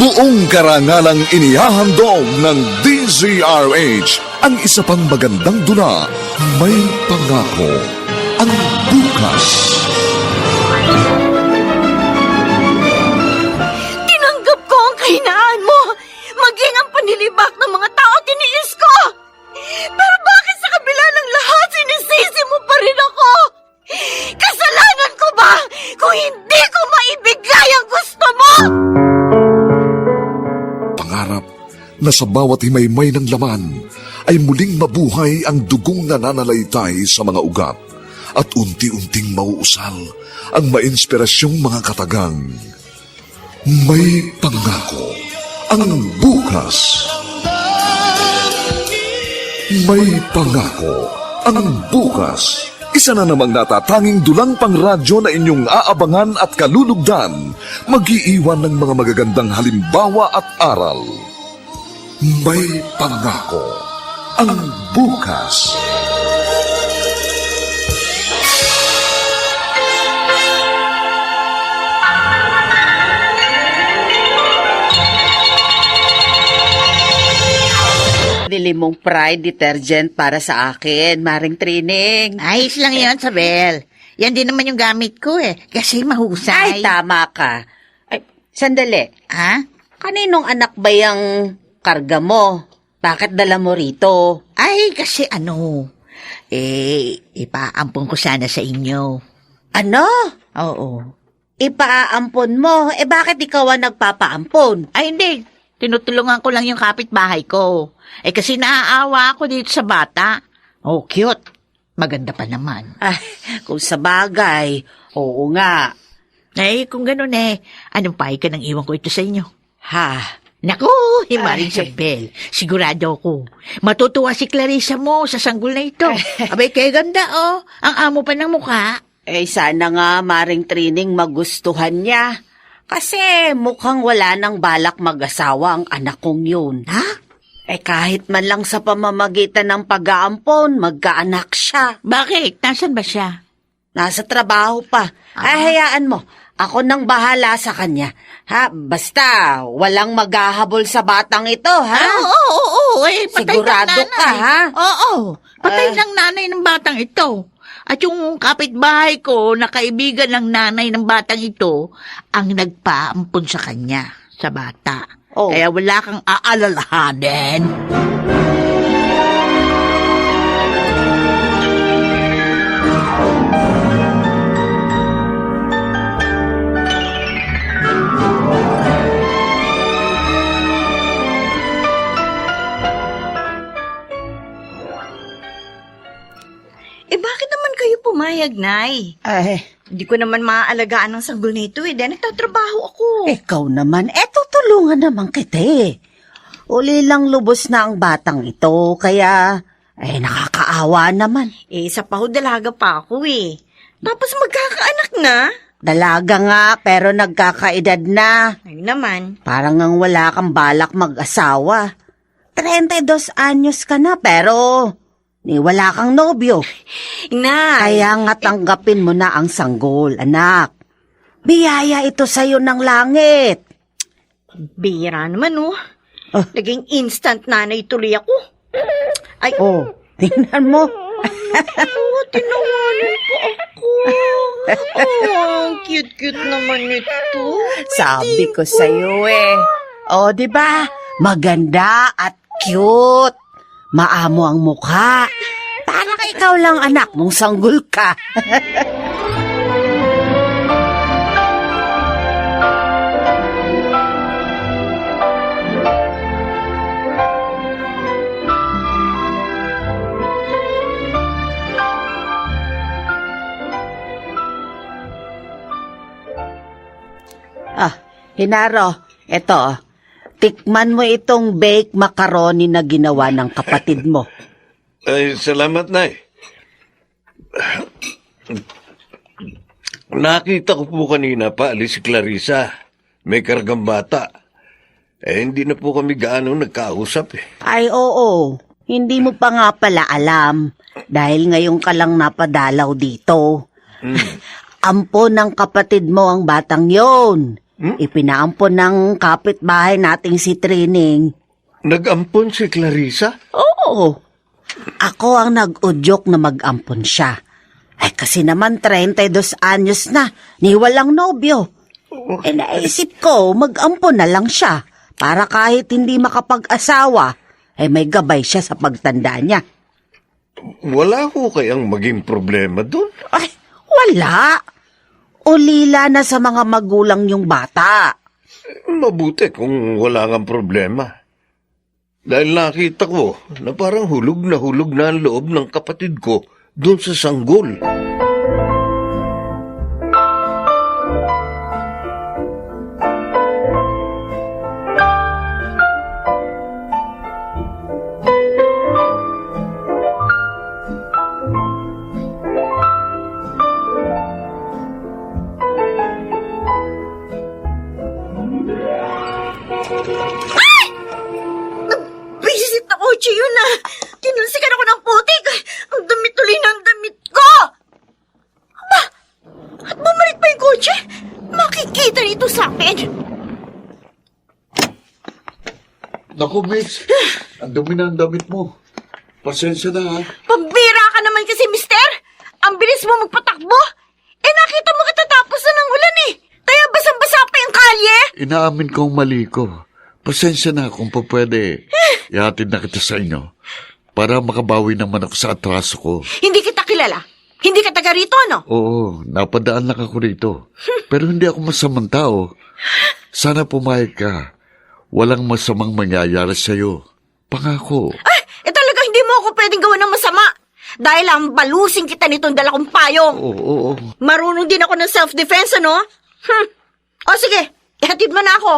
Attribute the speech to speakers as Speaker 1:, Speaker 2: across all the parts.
Speaker 1: Buong karangalang inihahandog ng DZRH ang isa pang magandang dula, May Pangako, ang bukas.
Speaker 2: Tinanggap ko ang kahinaan mo, maging ang panlilibak ng mga tao tiniis ko. Pero bakit sa kabila ng lahat sinisisi mo pa rin ako? Kasalanan ko ba kung hindi ko maibigay ang gusto mo?
Speaker 1: Pangarap na sa bawat himaymay ng laman ay muling mabuhay ang dugong nananalaytay sa mga ugat at unti-unting mauusal ang mainspirasyong mga katagang. May Pangako, ang bukas. May Pangako, ang bukas. Isa na namang natatanging dulang pangradyo na inyong aabangan at kalulugdan, mag-iiwan ng mga magagandang halimbawa at aral. May Pangako, ang bukas.
Speaker 3: Bili mong Pride detergent para sa akin, Maring Trining.
Speaker 2: Ayos lang yan, Sabel. Yan din naman yung gamit ko kasi mahusay.
Speaker 3: Ay, tama ka. Ay, sandali.
Speaker 2: Ha?
Speaker 3: Kaninong anak ba yung karga mo? Bakit dala mo rito?
Speaker 2: Ay, kasi ipaampun ko sana sa inyo.
Speaker 3: Ano?
Speaker 2: Oo.
Speaker 3: Ipaampon mo? Bakit ikaw ang nagpapaampon?
Speaker 2: Ay, hindi. Tinutulungan ko lang yung kapitbahay ko. Kasi naaawa ako dito sa bata. Oh, cute. Maganda pa naman.
Speaker 3: Ay, kung sa bagay, oo nga.
Speaker 2: Kung ganun anong pahay ka nang iwan ko ito sa inyo?
Speaker 3: Ha?
Speaker 2: Naku, Maring Sabel. Sigurado ako. Matutuwa si Clarissa mo sa sanggol na ito. Abay, kaya ganda Ang amo pa ng mukha.
Speaker 3: Sana nga, Maring Trining, magustuhan niya. Kasi mukhang wala nang balak mag-asawa ang anak kong yun.
Speaker 2: Ha?
Speaker 3: Kahit man lang sa pamamagitan ng pag-aampon, magkaanak siya.
Speaker 2: Bakit? Nasaan ba siya?
Speaker 3: Nasa trabaho pa. Hayaan mo. Ako nang bahala sa kanya. Basta, walang maghahabol sa batang ito, ha?
Speaker 2: Oo. Patay
Speaker 3: Sigurado
Speaker 2: ng nanay.
Speaker 3: ka, ha?
Speaker 2: Oo. Patay ng nanay ng batang ito. At yung kapitbahay ko na kaibigan ng nanay ng batang ito ang nagpaampun sa kanya, sa bata.
Speaker 3: Oh.
Speaker 2: Kaya wala kang aalalahanin.
Speaker 4: Bakit naman kayo pumayag, Nay? Hindi ko naman maaalagaan ng sanggol nito dahil nagtatrabaho ako.
Speaker 3: Ikaw naman, tutulungan naman kita Uli lang lubos na ang batang ito, kaya, nakakaawa naman.
Speaker 4: Sa dalaga pa ako Tapos magkakaanak na.
Speaker 3: Dalaga nga, pero nagkakaedad na.
Speaker 4: Ay naman.
Speaker 3: Parang ang wala kang balak mag-asawa. 32 anyos ka na, pero wala kang nobyo.
Speaker 4: Nay.
Speaker 3: Kaya nga tanggapin mo na ang sanggol, anak. Biyaya ito sa'yo ng langit.
Speaker 4: Bira naman Naging instant nanay tuloy ako. Ay.
Speaker 3: Tingnan mo.
Speaker 4: Tinawanan po ako. Ang cute-cute naman ito.
Speaker 3: Sabi ko sa'yo diba? Maganda at cute. Maamo ang mukha. Parang ikaw lang anak nung sanggol ka. Hinaro, eto. Tikman mo itong baked macaroni na ginawa ng kapatid mo.
Speaker 5: Ay, salamat, Nay. Nakita ko po kanina pa, alis si Clarissa. May kargang bata. Hindi na po kami gaano nagkausap
Speaker 3: Ay, oo. Hindi mo pa nga pala alam. Dahil ngayon ka lang napadalaw dito. Ampo ng kapatid mo ang batang yon. Ipinaampon ng kapitbahay nating si Trining.
Speaker 5: Nag-ampon si Clarissa?
Speaker 3: Oo. Ako ang nag-udyok na mag-ampon siya. Ay kasi naman 32 anyos na, ni walang nobyo. Naisip ko, mag-ampon na lang siya para kahit hindi makapag-asawa, may gabay siya sa pagtanda niya.
Speaker 5: Wala ko kayang maging problema doon.
Speaker 3: Ay, wala. Ulila na sa mga magulang yung bata.
Speaker 5: Mabuti kung wala kang problema. Dahil nakita ko na parang hulog na ang loob ng kapatid ko doon sa sanggol.
Speaker 2: Visit na kotse yun ah! Tinulsikan ako ng putik! Ang damit tuloy ng damit ko! Aba! At bumalik pa yung kotse? Makikita nito sa akin!
Speaker 6: Naku, Miss. Ang dumi na ang damit mo. Pasensya na, ha?
Speaker 2: Pambira ka naman kasi, mister! Ang bilis mo magpatakbo! Nakita mo katatapos na ng ulan eh! Kaya basang-basa pa yung kalye!
Speaker 6: Inaamin kong mali ko. Pasensya na kung pa pwede. Ihatid na kita sa inyo para makabawi naman ako sa atraso ko.
Speaker 2: Hindi kita kilala. Hindi ka taga rito, no?
Speaker 6: Oo, napadaan lang ako rito. Pero hindi ako masamang tao. Sana pumayag ka. Walang masamang mangyayari sa'yo. Pangako.
Speaker 2: Ay, talaga hindi mo ako pwedeng gawa ng masama. Dahil ang balusing kita nitong dala kong payong.
Speaker 6: Oo.
Speaker 2: Marunong din ako ng self-defense, ano? O sige, ihatid mo na ako.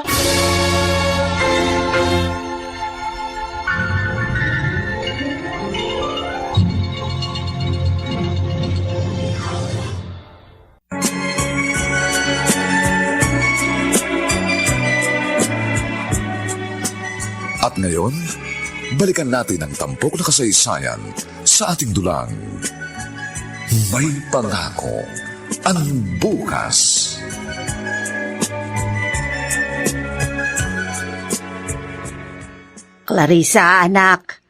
Speaker 1: At ngayon, balikan natin ang tampok na kasaysayan sa ating dulang. May pangako ang bukas.
Speaker 3: Clarissa, anak.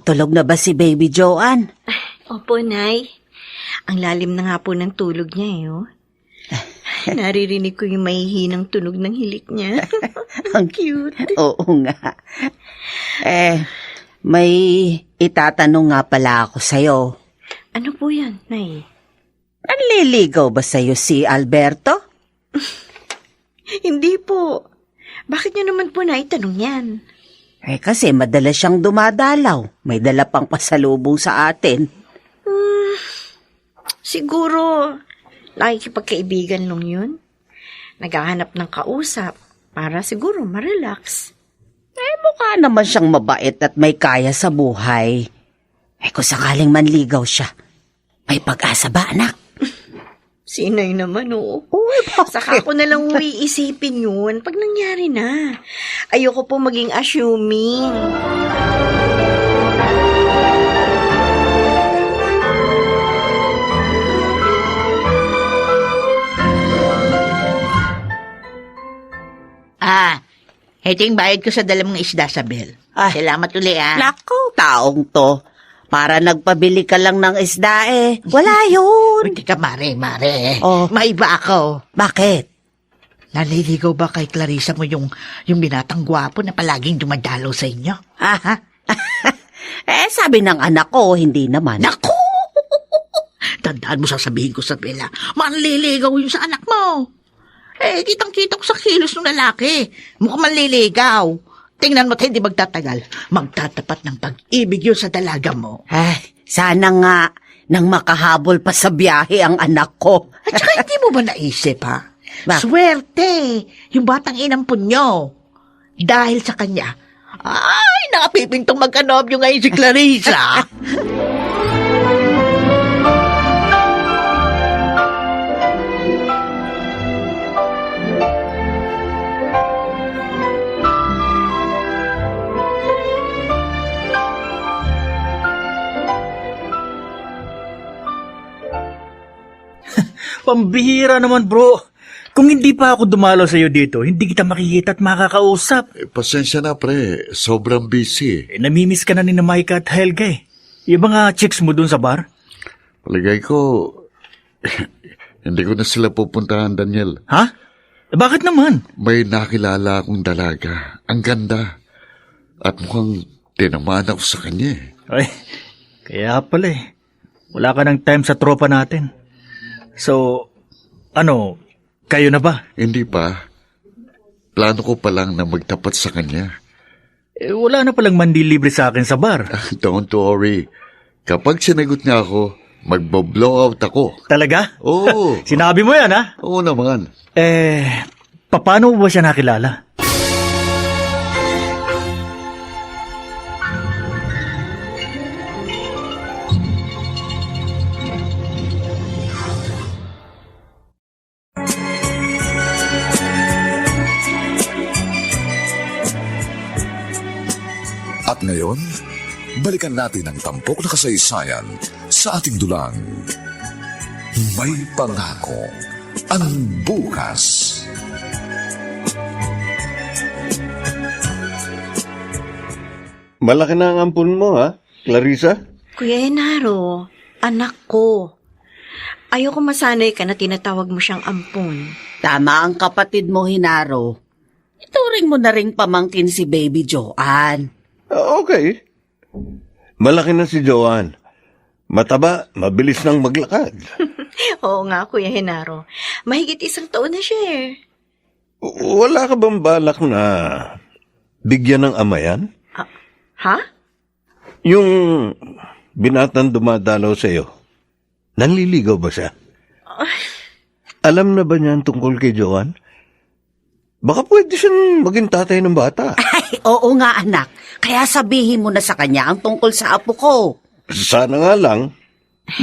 Speaker 3: Tulog na ba si Baby Joanne?
Speaker 4: Opo, Nay. Ang lalim na nga po ng tulog niya, oh. Naririnig ko yung mahihinang tunog ng hilik niya.
Speaker 3: Ang cute. Oo nga. May itatanong nga pala ako sa'yo.
Speaker 4: Ano po yan, Nay?
Speaker 3: Nanliligaw ba sa'yo si Alberto?
Speaker 4: Hindi po. Bakit niyo naman po naitanong yan?
Speaker 3: Kasi madalas siyang dumadalaw. May dala pang pasalubong sa atin.
Speaker 4: Siguro, nakikipagkaibigan lang yun. Naghahanap ng kausap para siguro ma-relax.
Speaker 3: Mukha naman siyang mabait at may kaya sa buhay. Kung sakaling manligaw siya, may pag-asa ba, anak?
Speaker 4: Sinay naman, oo.
Speaker 3: Uy, bakit?
Speaker 4: Saka ko na lang iisipin yun pag nangyari na. Ayoko po maging assuming.
Speaker 7: Ito yung bayad ko sa dala mong isda, Sabel. Salamat uli,
Speaker 3: Naku, taong to. Para nagpabili ka lang ng isda Wala yun.
Speaker 7: Uy, tika, mare.
Speaker 3: Oh.
Speaker 7: May iba ako.
Speaker 3: Bakit?
Speaker 7: Naliligaw ba kay Clarissa mo yung binatang gwapo na palaging dumadalaw sa inyo?
Speaker 3: Sabi ng anak ko, hindi naman.
Speaker 7: Naku! Tandaan mo sasabihin ko, Sabela, manliligaw yung sa anak mo. Kitang-kita ko sa kilos ng lalaki. Mukhang manliligaw. Tingnan mo't hindi magtatagal. Magtatapat ng pag-ibig yun sa dalaga mo.
Speaker 3: Sana nga nang makahabol pa sa biyahe ang anak ko.
Speaker 7: At saka hindi mo ba naisip, ha?
Speaker 3: Bakit?
Speaker 7: Swerte! Yung batang inampun nyo. Dahil sa kanya, nakapipintong magkanobyo ngayon si Clarissa.
Speaker 8: Pambihira naman, bro. Kung hindi pa ako dumalaw sa'yo dito, hindi kita makikita at makakausap.
Speaker 6: Pasensya na, pre. Sobrang busy.
Speaker 8: Namimiss ka na ni na Micah at Helga eh. Yung mga chicks mo dun sa bar?
Speaker 6: Palagay ko, hindi ko na sila pupuntahan, Daniel.
Speaker 8: Ha? Bakit naman?
Speaker 6: May nakilala akong dalaga. Ang ganda. At mukhang tinamaan ako sa kanya eh.
Speaker 8: Ay, kaya pala eh. Wala ka ng time sa tropa natin. So, kayo na ba?
Speaker 6: Hindi pa. Plano ko pa lang na magtapat sa kanya.
Speaker 8: Wala na palang mandilibre sa akin sa bar.
Speaker 6: Don't worry. Kapag sinagot niya ako, magbo-blow out ako.
Speaker 8: Talaga?
Speaker 6: Oo.
Speaker 8: Sinabi mo yan, ha?
Speaker 6: Oo naman.
Speaker 8: Paano mo ba siya nakilala?
Speaker 1: At ngayon, balikan natin ang tampok na kasaysayan sa ating dulang. May pangako ang bukas.
Speaker 5: Malaki na ang ampun mo, ha, Clarissa?
Speaker 4: Kuya Henaro, anak ko. Ayoko masanay ka na tinatawag mo siyang ampun.
Speaker 3: Tama ang kapatid mo, Hinaro. Ituring mo na ring pamangkin si Baby Joanne.
Speaker 5: Okay. Malaki na si Joanne. Mataba, mabilis nang maglakad.
Speaker 4: Oo nga, Kuya Henaro. Mahigit 1 taon na siya eh.
Speaker 5: Wala ka bang balak na bigyan ng ama yan?
Speaker 4: Ha?
Speaker 5: Yung binatang dumadalaw sa'yo, nanliligaw ba siya? Alam na ba niya ang tungkol kay Joanne? Baka pwede siyang maging tatay ng bata.
Speaker 3: Ay, oo nga anak. Kaya sabihin mo na sa kanya ang tungkol sa apo ko.
Speaker 5: Sana nga lang,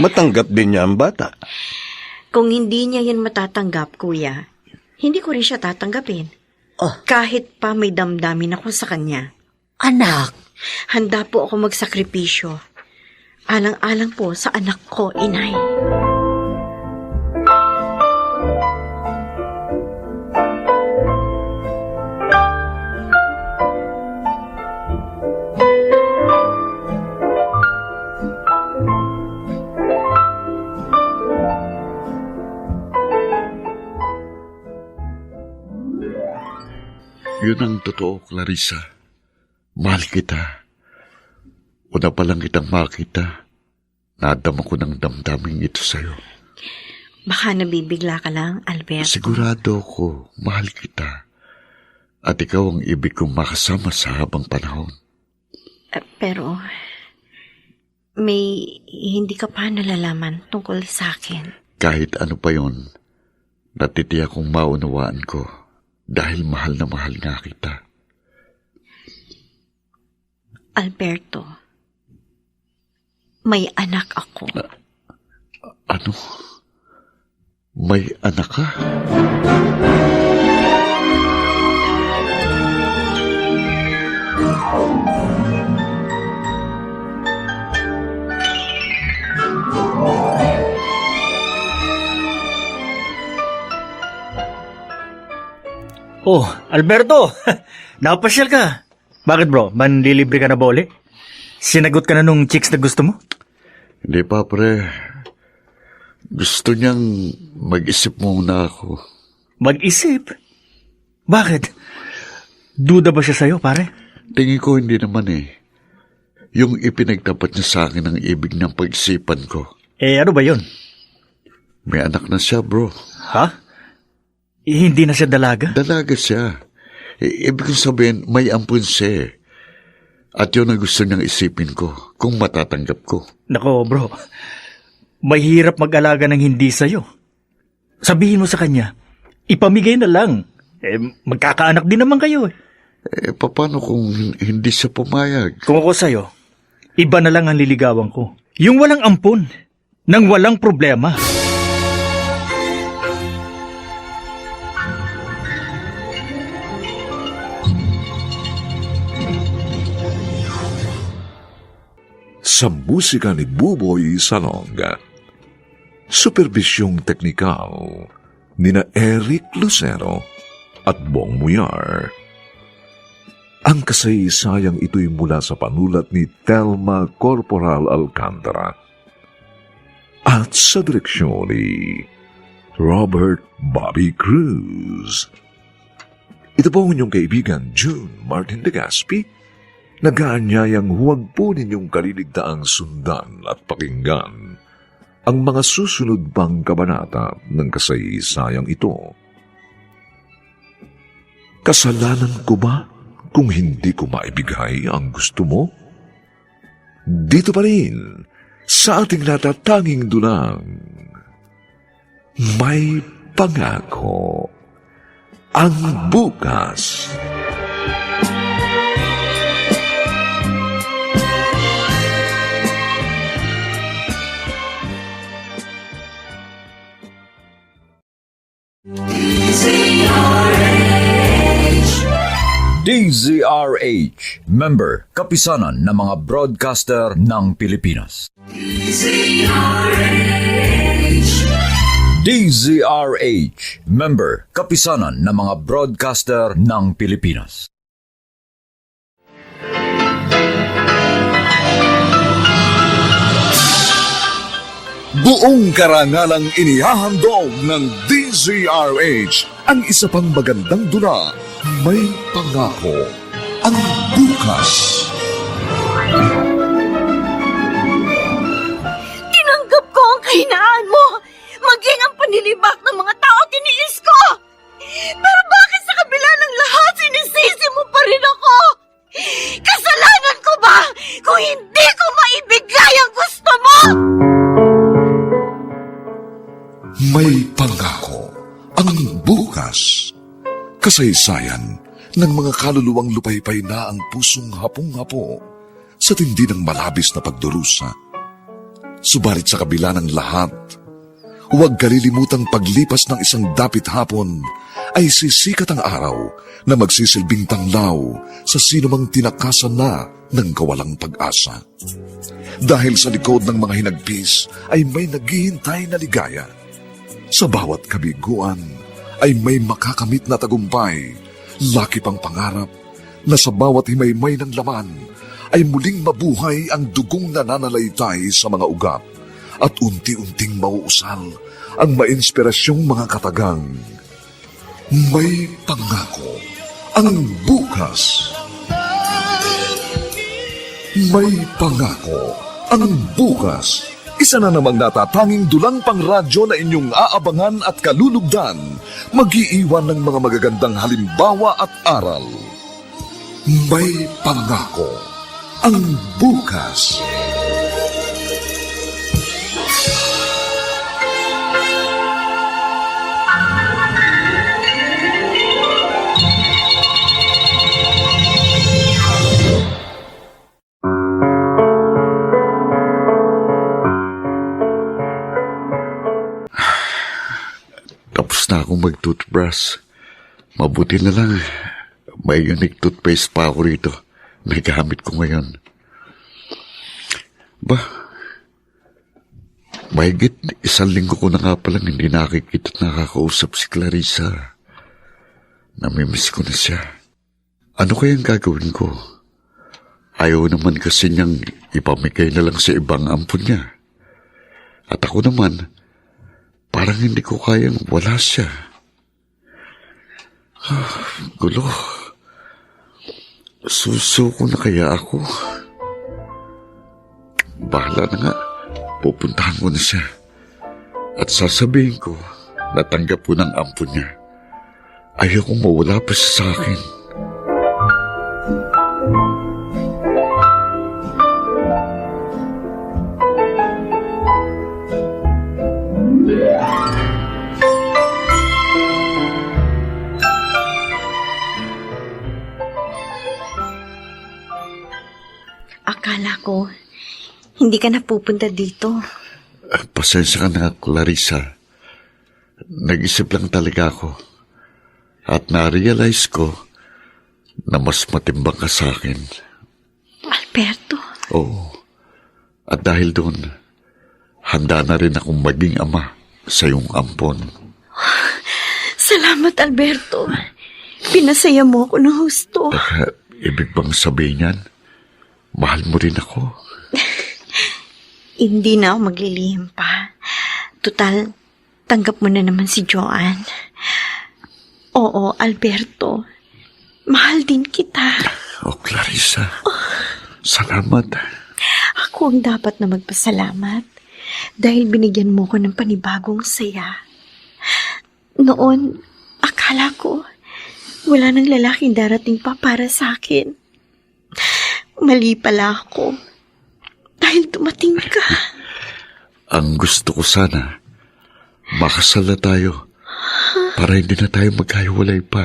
Speaker 5: matanggap din niya ang bata.
Speaker 4: Kung hindi niya yan matatanggap, Kuya, hindi ko rin siya tatanggapin.
Speaker 3: Oh.
Speaker 4: Kahit pa may damdamin ako sa kanya.
Speaker 3: Anak,
Speaker 4: Handa po ako magsakripisyo. Alang-alang po sa anak ko, inay.
Speaker 6: Yun ang totoo, Clarissa. Mahal kita. Una pa lang kitang makita. Nadama ko ng damdaming ito sa'yo.
Speaker 4: Baka nabibigla ka lang, Alberto.
Speaker 6: Sigurado ko, mahal kita. At ikaw ang ibig kong makasama sa habang panahon.
Speaker 4: Pero, may hindi ka pa nalalaman tungkol sa akin.
Speaker 6: Kahit ano pa yun, natitiyak kong maunawaan ko dahil mahal na mahal nga kita.
Speaker 4: Alberto, may anak ako.
Speaker 6: Ano? May anak ka?
Speaker 8: Oh, Alberto! Napasyal ka. Bakit bro? Manlilibre ka na ba uli? Sinagot ka na nung chicks na gusto mo?
Speaker 6: Hindi pa, pre. Gusto niyang mag-isip muna ako.
Speaker 8: Mag-isip? Bakit? Duda ba siya sa'yo, pare?
Speaker 6: Tingin ko hindi naman eh. Yung ipinagtapat niya sa akin ang ibig ng pag-isipan ko.
Speaker 8: Ano ba yun?
Speaker 6: May anak na siya, bro.
Speaker 8: Ha? Hindi na siya dalaga?
Speaker 6: Dalaga siya. Ibig kong sabihin, may ampun siya eh. At yun ang gusto niyang isipin ko, kung matatanggap ko.
Speaker 8: Nako, bro. Mahirap mag-alaga ng hindi sa'yo. Sabihin mo sa kanya, ipamigay na lang. Magkakaanak din naman kayo eh.
Speaker 6: Paano kung hindi siya pumayag?
Speaker 8: Kung ako sa'yo, iba na lang ang liligawan ko. Yung walang ampun, nang walang problema.
Speaker 1: Sa musika ni Buboy Salonga. Supervisyong teknikal nina Eric Lucero at Bong Muyar. Ang kasaysayang ito'y mula sa panulat ni Telma Corporal Alcantara at sa direksyon ni Robert Bobby Cruz. Ito po ang inyong kaibigan June Martin de Gaspi, nag-aanyayang huwag po ninyong kaliligtaang sundan at pakinggan ang mga susunod pang kabanata ng kasaysayang ito. Kasalanan ko ba kung hindi ko maibigay ang gusto mo? Dito pa rin sa ating natatanging dulang, may pangako ang bukas.
Speaker 9: DZRH, member, kapisanan ng mga broadcaster ng Pilipinas. DZRH, member, kapisanan ng mga broadcaster ng Pilipinas.
Speaker 1: Buong karangalang inihahandog ng DZRH ang isa pang magandang dula, May Pangako ang Bukas.
Speaker 2: Tinanggap ko ang kahinaan mo, maging ang panilibak ng mga tao tiniis ko. Pero bakit sa kabila ng lahat sinisisi mo pa rin ako? Kasalanan ko ba kung hindi ko maibigay ang gusto mo?
Speaker 1: May Pangako ang Bukas. Kasaysayan ng mga kaluluwang lupaypay na ang pusong hapong-hapo sa tindi ng malabis na pagdurusa. Subalit sa kabila ng lahat, huwag kalilimutang paglipas ng isang dapit hapon ay sisikat ang araw na magsisilbing tanglaw sa sinumang tinakasan na ng kawalang pag-asa. Dahil sa likod ng mga hinagpis ay may naghihintay na ligaya. Sa bawat kabiguan ay may makakamit na tagumpay, laki pang pangarap na sa bawat himaymay ng laman ay muling mabuhay ang dugong nananalaytay sa mga ugat at unti-unting mauusal ang mainspirasyong mga katagang. May Pangako ang Bukas. May Pangako ang Bukas. Isa na namang natatanging dulang pang radyo na inyong aabangan at kalulugdan, mag-iiwan ng mga magagandang halimbawa at aral. May Pangako ang Bukas.
Speaker 6: Tapos na akong mag-toothbrush. Mabuti na lang, may unique toothpaste pa ako rito. May gamit ko ngayon. Ba, mahigit 1 linggo ko na nga palang hindi nakikita at nakakausap si Clarissa. Namimiss ko na siya. Ano kayang gagawin ko? Ayaw naman kasi niyang ipamigay na lang sa ibang ampon niya. At ako naman, parang hindi ko kayang wala siya. Gulo. Susuko na kaya ako? Bahala na nga. Pupuntahan ko na siya. At sasabihin ko, natanggap ko ng ampon niya. Ayaw kong mawala pa siya sa akin.
Speaker 4: Akala ko, hindi ka na pupunta dito.
Speaker 6: Pasensya ka na, Clarissa. Nag-isip lang talaga ako. At na-realize ko na mas matimbang ka sa akin.
Speaker 4: Alberto,
Speaker 6: Oo. At dahil doon, handa na rin akong maging ama sa iyong ampon.
Speaker 2: Salamat, Alberto. Pinasaya mo ako ng husto.
Speaker 6: Ibig bang sabihin yan? Mahal mo rin ako.
Speaker 4: Hindi na ako maglilihim pa. Tutal, tanggap mo na naman si Joanne. Oo, Alberto. Mahal din kita.
Speaker 6: Clarissa. Salamat.
Speaker 4: Ako ang dapat na magpasalamat dahil binigyan mo ko ng panibagong saya. Noon, akala ko wala nang lalaking darating pa para sa akin. Mali pala ako dahil dumating ka.
Speaker 6: Ang gusto ko sana, makasal na tayo para hindi na tayo magkahiwalay pa.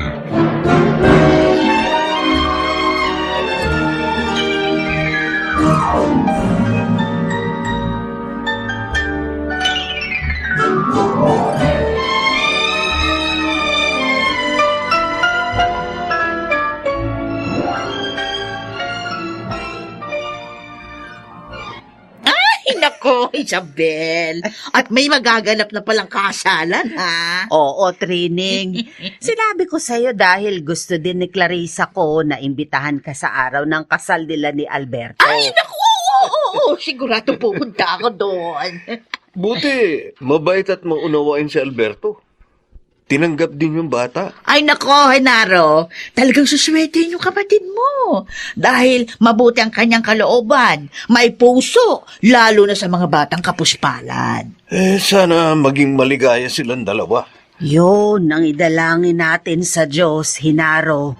Speaker 7: Ay, nako, Isabel. At may magaganap na palang kasalan, ha?
Speaker 3: Oo, Trining. Sinabi ko sa'yo dahil gusto din ni Clarissa ko na imbitahan ka sa araw ng kasal nila ni Alberto.
Speaker 7: Ay, naku, oo, sigurado pupunta ako doon.
Speaker 5: Buti, mabait at maunawain si Alberto. Tinanggap din yung bata.
Speaker 7: Ay, nako, Henaro. Talagang suswerte yung kapatid mo. Dahil mabuti ang kanyang kalooban. May puso, lalo na sa mga batang kapuspalan.
Speaker 5: Sana maging maligaya silang dalawa.
Speaker 3: Yun ang idalangin natin sa Diyos, Hinaro.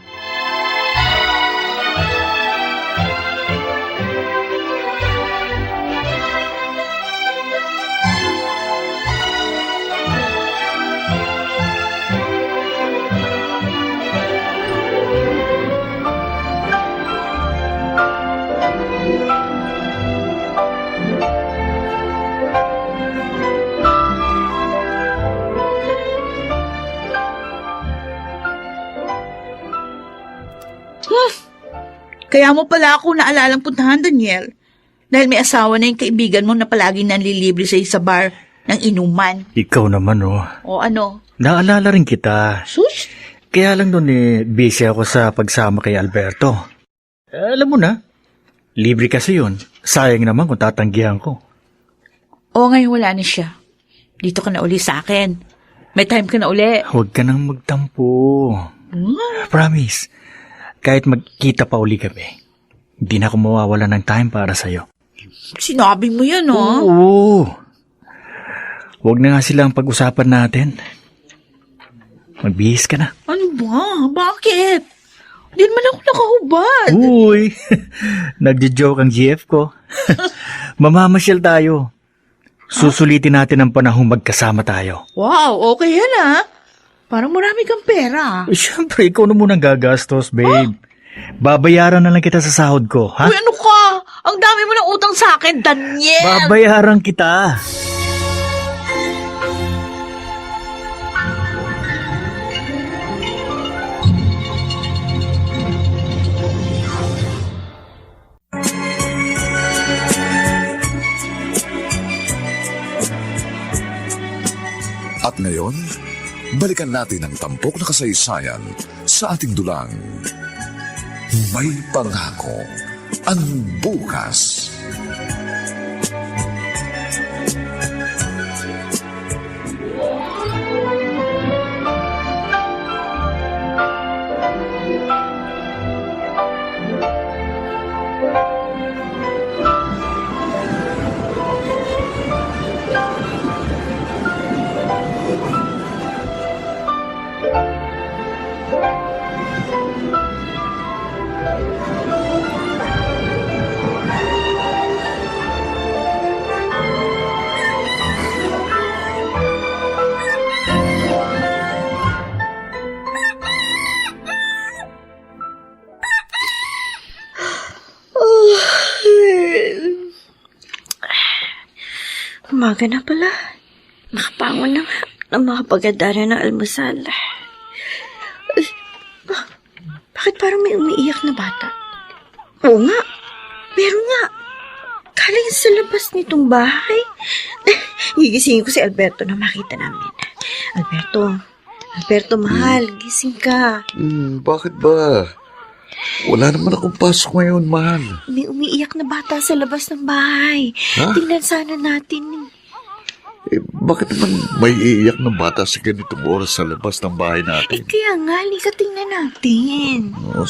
Speaker 7: Kaya mo pala ako naalalang puntahan, Daniel. Dahil may asawa na yung kaibigan mo na palaging nanlilibre sa bar ng inuman.
Speaker 8: Ikaw naman, oh.
Speaker 7: O ano?
Speaker 8: Naalala rin kita.
Speaker 7: Sus?
Speaker 8: Kaya lang noon busy ako sa pagsama kay Alberto. Alam mo na, libre kasi yun. Sayang naman kung tatanggihan ko.
Speaker 7: O ngayon wala na siya. Dito ka na uli sa akin. May time ka na uli.
Speaker 8: Huwag ka nang magtampo. Promise. Kahit magkita pa uli kami, hindi na ako mawawala ng time para sa'yo.
Speaker 7: Sinabi mo yan, oh.
Speaker 8: Oo. Huwag na nga silang pag-usapan natin. Magbihis ka na.
Speaker 7: Ano ba? Bakit? Hindi naman ako nakahubad.
Speaker 8: Uy, nagjo-joke ang GF ko. Mamamasyal tayo. Susulitin natin ang panahong magkasama tayo.
Speaker 7: Wow, okay yan, ah. Parang marami kang pera.
Speaker 8: Siyempre, ikaw na munang gagastos, babe. Babayaran na lang kita sa sahod ko, ha?
Speaker 7: Uy, ano ka? Ang dami mo ng utang sa akin, Daniel.
Speaker 8: Babayaran kita.
Speaker 1: At ngayon, balikan natin ang tampok na kasaysayan sa ating dulang. May pangako ang bukas.
Speaker 4: Umaga na pala. Nakapangon na nga ng mga pagadara ng almusal. Bakit parang may umiiyak na bata? Oo nga. Meron nga. Galing sa labas nitong bahay. Gigisingin ko si Alberto na makita namin. Alberto, Alberto, mahal, gising ka.
Speaker 6: Bakit ba? Wala naman akong pasok ngayon, mahal.
Speaker 4: May umiiyak na bata sa labas ng bahay.
Speaker 6: Ha?
Speaker 4: Tingnan sana natin.
Speaker 6: Bakit naman may iiyak ng bata sa ganitong oras sa labas ng bahay natin?
Speaker 4: Kaya nga, lika tingnan natin.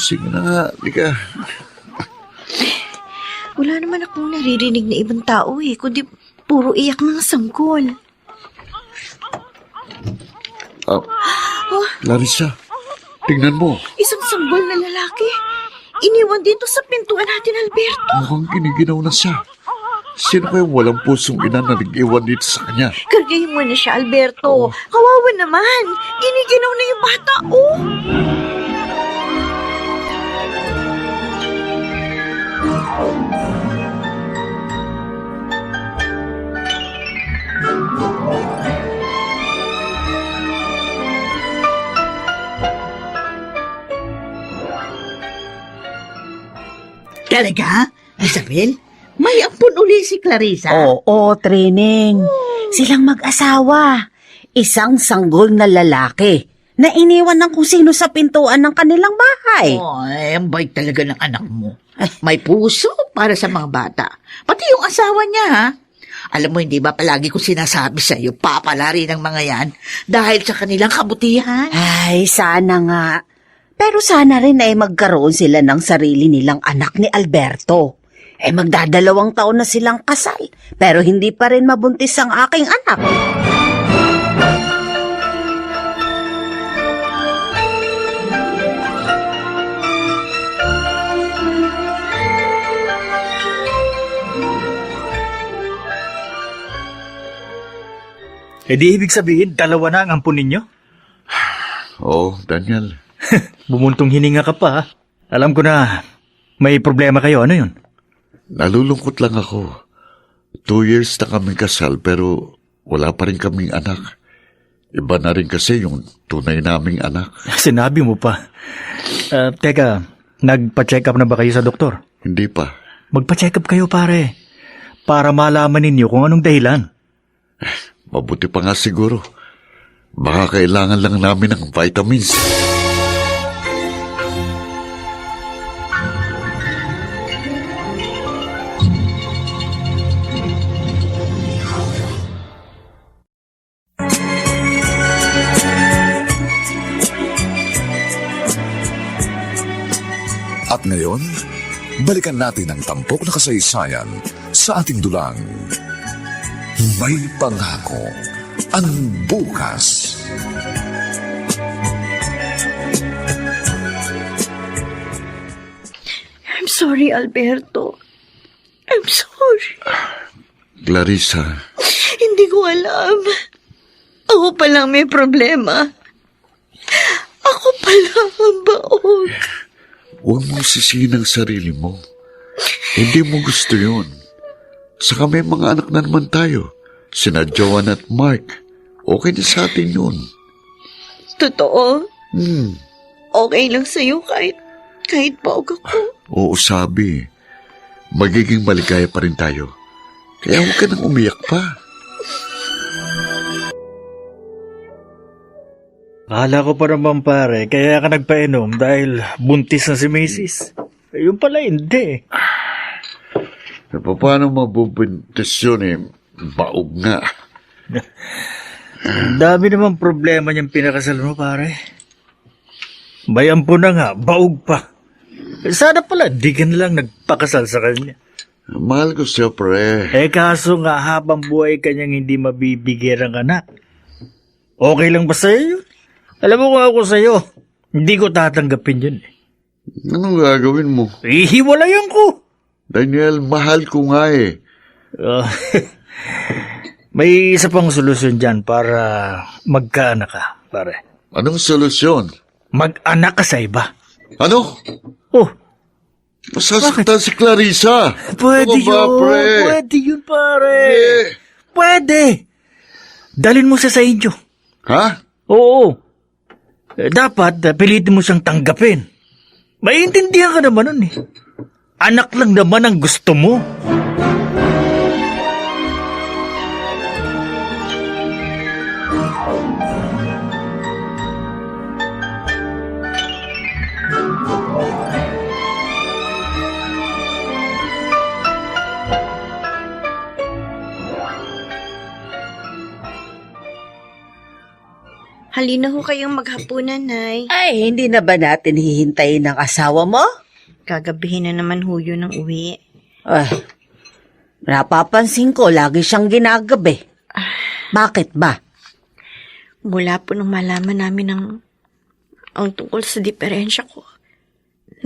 Speaker 6: Sige na nga, lika.
Speaker 4: Wala naman akong naririnig na ibang tao kundi puro iyak ng sanggol.
Speaker 6: Larissa, tingnan mo.
Speaker 4: Isang sanggol na lalaki. Iniwan dito sa pintuan natin, Alberto.
Speaker 6: Mukhang giniginaw na siya. Sino kayong walang pusong ina na nag-iwan dito sa kanya?
Speaker 4: Kargahin mo na siya, Alberto. Kawawa naman. Giniginaw na yung bata, oh.
Speaker 7: Talaga? Isabel? May ampun uli si Clarissa?
Speaker 3: Oo, training. Silang mag-asawa. Isang sanggol na lalaki na iniwan ng kung sino sa pintuan ng kanilang bahay.
Speaker 7: Ay, ang bait talaga ng anak mo. May puso para sa mga bata. Pati yung asawa niya, ha? Alam mo, hindi ba palagi ko sinasabi sa'yo, papalari ng mga yan dahil sa kanilang kabutihan?
Speaker 3: Ay, sana nga. Pero sana rin ay magkaroon sila ng sarili nilang anak ni Alberto. Magdadalawang taon na silang kasal, pero hindi pa rin mabuntis ang aking anak.
Speaker 8: Di ibig sabihin, dalawa na ang ampun ninyo?
Speaker 6: Daniel.
Speaker 8: Bumuntong hininga ka pa, ha? Alam ko na may problema kayo. Ano yun?
Speaker 6: Nalulungkot lang ako. 2 years na kaming kasal pero wala pa rin kaming anak. Iba na rin kasi yung tunay naming anak.
Speaker 8: Sinabi mo pa. Teka, nagpa-check up na ba kayo sa doktor?
Speaker 6: Hindi pa.
Speaker 8: Magpa-check up kayo, pare. Para malaman ninyo kung anong dahilan.
Speaker 6: Mabuti pa nga siguro. Baka kailangan lang namin ng vitamins.
Speaker 1: At ngayon, balikan natin ang tampok na kasaysayan sa ating dulang. May pangako ang bukas.
Speaker 4: I'm sorry, Alberto. I'm sorry.
Speaker 6: Clarissa,
Speaker 4: Hindi ko alam. Ako palang may problema. Ako palang ang baog.
Speaker 6: huwag mong sisihin ang sarili mo. Hindi mo gusto yun. Saka may mga anak na naman tayo. Sina Joan at Mark. Okay na sa atin yun.
Speaker 4: Totoo? Okay lang sa'yo kahit baog ako.
Speaker 6: Oo, sabi. Magiging maligaya pa rin tayo. Kaya huwag ka nang umiyak pa.
Speaker 8: Akala ko pa naman, pare, kaya ka nagpainom dahil buntis na si Macy's. Yung pala hindi.
Speaker 6: Paano mabubuntis yun Baog nga.
Speaker 8: Ang dami naman problema niyang pinakasal mo, pare. Bayan po na nga, baog pa. Sana pala, di ka na lang nagpakasal sa kanya.
Speaker 6: Mahal ko siya, pre.
Speaker 8: Kaso nga, habang buhay kanyang hindi mabibigyan ng anak. Okay lang ba sa'yo yun? Alam mo kung ako sa'yo, hindi ko tatanggapin yun.
Speaker 6: Anong gagawin mo?
Speaker 8: Ihiwalayan ko.
Speaker 6: Daniel, mahal ko nga
Speaker 8: May isa pang solusyon dyan para magkaanak ka, pare.
Speaker 6: Anong solusyon?
Speaker 8: Mag-anak ka sa iba.
Speaker 6: Ano?
Speaker 8: Oh,
Speaker 6: Masasaktan si Clarissa.
Speaker 8: pwede
Speaker 6: Ano ba,
Speaker 8: yun.
Speaker 6: pre?
Speaker 8: Pwede yun, pare.
Speaker 6: Eh.
Speaker 8: Pwede. Dalhin mo siya sa inyo.
Speaker 6: Ha?
Speaker 8: Oo. Dapat, pilitin mo siyang tanggapin. Maiintindihan ka naman nun Anak lang naman ang gusto mo.
Speaker 4: Halina ho kayong maghapunan, Nay.
Speaker 3: Ay, hindi na ba natin hihintayin ng asawa mo?
Speaker 4: Gagabihin na naman ho yun ng uwi.
Speaker 3: Ay, napapansin ko, lagi siyang ginagabi. Bakit ba?
Speaker 4: Mula po nung malaman namin ang tungkol sa diferensya ko,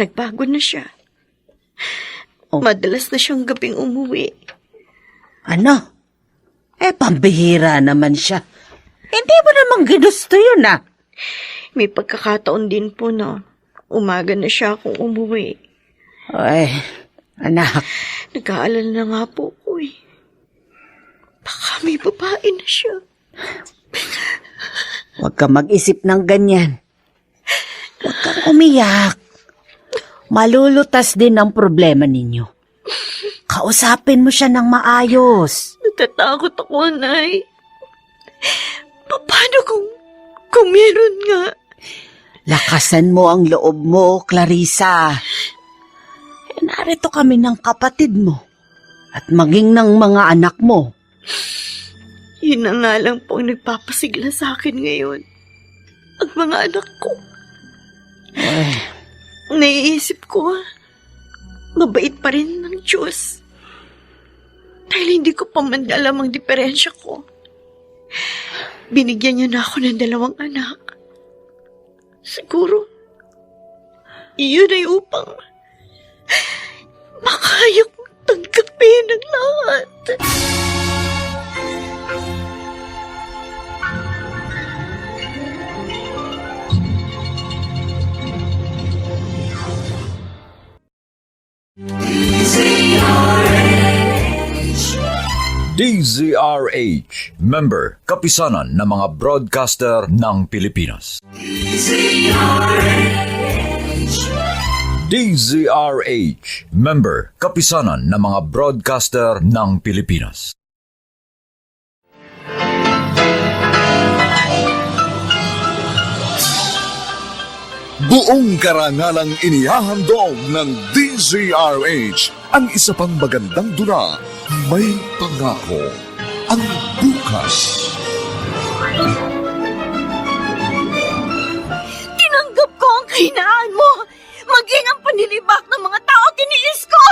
Speaker 4: nagbago na siya.
Speaker 3: Oh.
Speaker 4: Madalas na siyang gabing umuwi.
Speaker 3: Ano? Pambihira naman siya. Hindi mo namang ginusto yun, ah.
Speaker 4: May pagkakataon din po na umaga na siya kung umuwi.
Speaker 3: Ay, anak.
Speaker 4: Nag-aalala na nga po ko eh. Baka may babae na siya.
Speaker 3: Huwag ka mag-isip ng ganyan. Huwag kang umiyak. Malulutas din ang problema ninyo. Kausapin mo siya ng maayos.
Speaker 4: Natatakot ako, Nay. Paano kung meron nga?
Speaker 3: Lakasan mo ang loob mo, Clarissa. Narito kami ng kapatid mo at maging ng mga anak mo.
Speaker 4: Yun na nga lang po ang nagpapasigla sa akin ngayon. Ang mga anak ko.
Speaker 3: Ay,
Speaker 4: Naiisip ko, mabait pa rin ng Diyos. Dahil hindi ko pa man alam ang diferensya ko. Binigyan niya na ako ng 2 anak. Siguro, iyon ay upang makaya kong tanggapin ang lahat.
Speaker 9: DZRH, member, kapisanan ng mga broadcaster ng Pilipinas. DZRH, member, kapisanan ng mga broadcaster ng Pilipinas.
Speaker 1: Buong karangalang inihahandog ng DZRH ang isa pang magandang dula, May Pangako, ang bukas.
Speaker 2: Tinanggap ko ang kahinaan mo, maging ang panlilibak ng mga tao tiniis ko.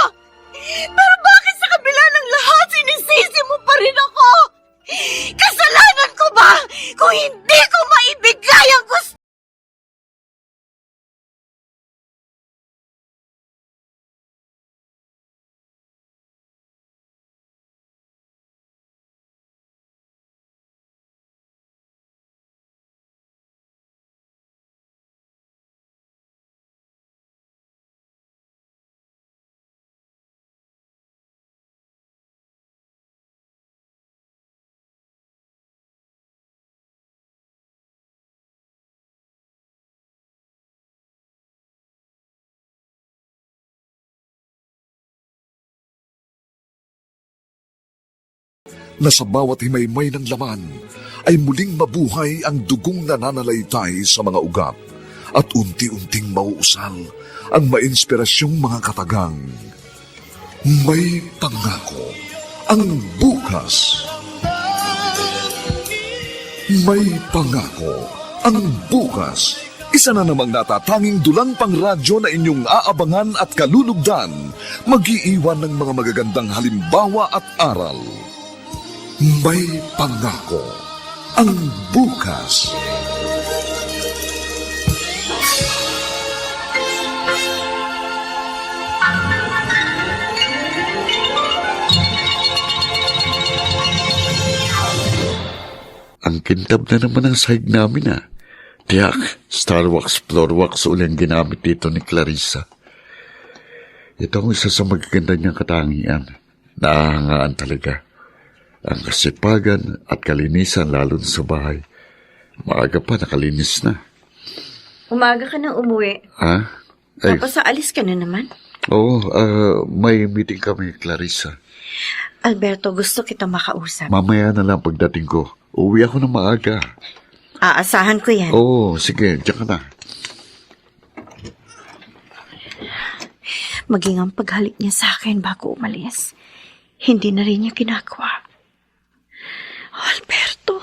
Speaker 2: Pero bakit sa kabila ng lahat sinisisi mo pa rin ako? Kasalanan ko ba kung hindi ko maibigay ang gusto?
Speaker 1: Na sa bawat himaymay ng laman ay muling mabuhay ang dugong nananalaytay sa mga ugat at unti-unting mauusal ang mainspirasyong mga katagang. May Pangako, ang bukas. May Pangako, ang bukas. Isa na namang natatanging dulang pangradyo na inyong aabangan at kalulugdan, mag-iiwan ng mga magagandang halimbawa at aral. May Pangako, ang bukas.
Speaker 6: Ang kintab na naman ang sahig namin Tiyak, Starwax, Floorwax uling ginamit dito ni Clarissa. Ito ang isa sa magaganda niyang katangian. Nahahangaan talaga. Ang kasipagan at kalinisan lalo na sa bahay. Maaga pa, nakalinis na.
Speaker 4: Umaga ka nang umuwi.
Speaker 6: Ha? Ay,
Speaker 4: Papasaalis ka na naman.
Speaker 6: oo, may meeting kami, Clarissa.
Speaker 4: Alberto, gusto kita makausap.
Speaker 6: Mamaya na lang pagdating ko. Uwi ako na maaga.
Speaker 4: Aasahan ko yan.
Speaker 6: Oo, sige, diyan ka na.
Speaker 4: Maging ang paghalik niya sa akin bago umalis, hindi na rin niya ginagawa. Alberto,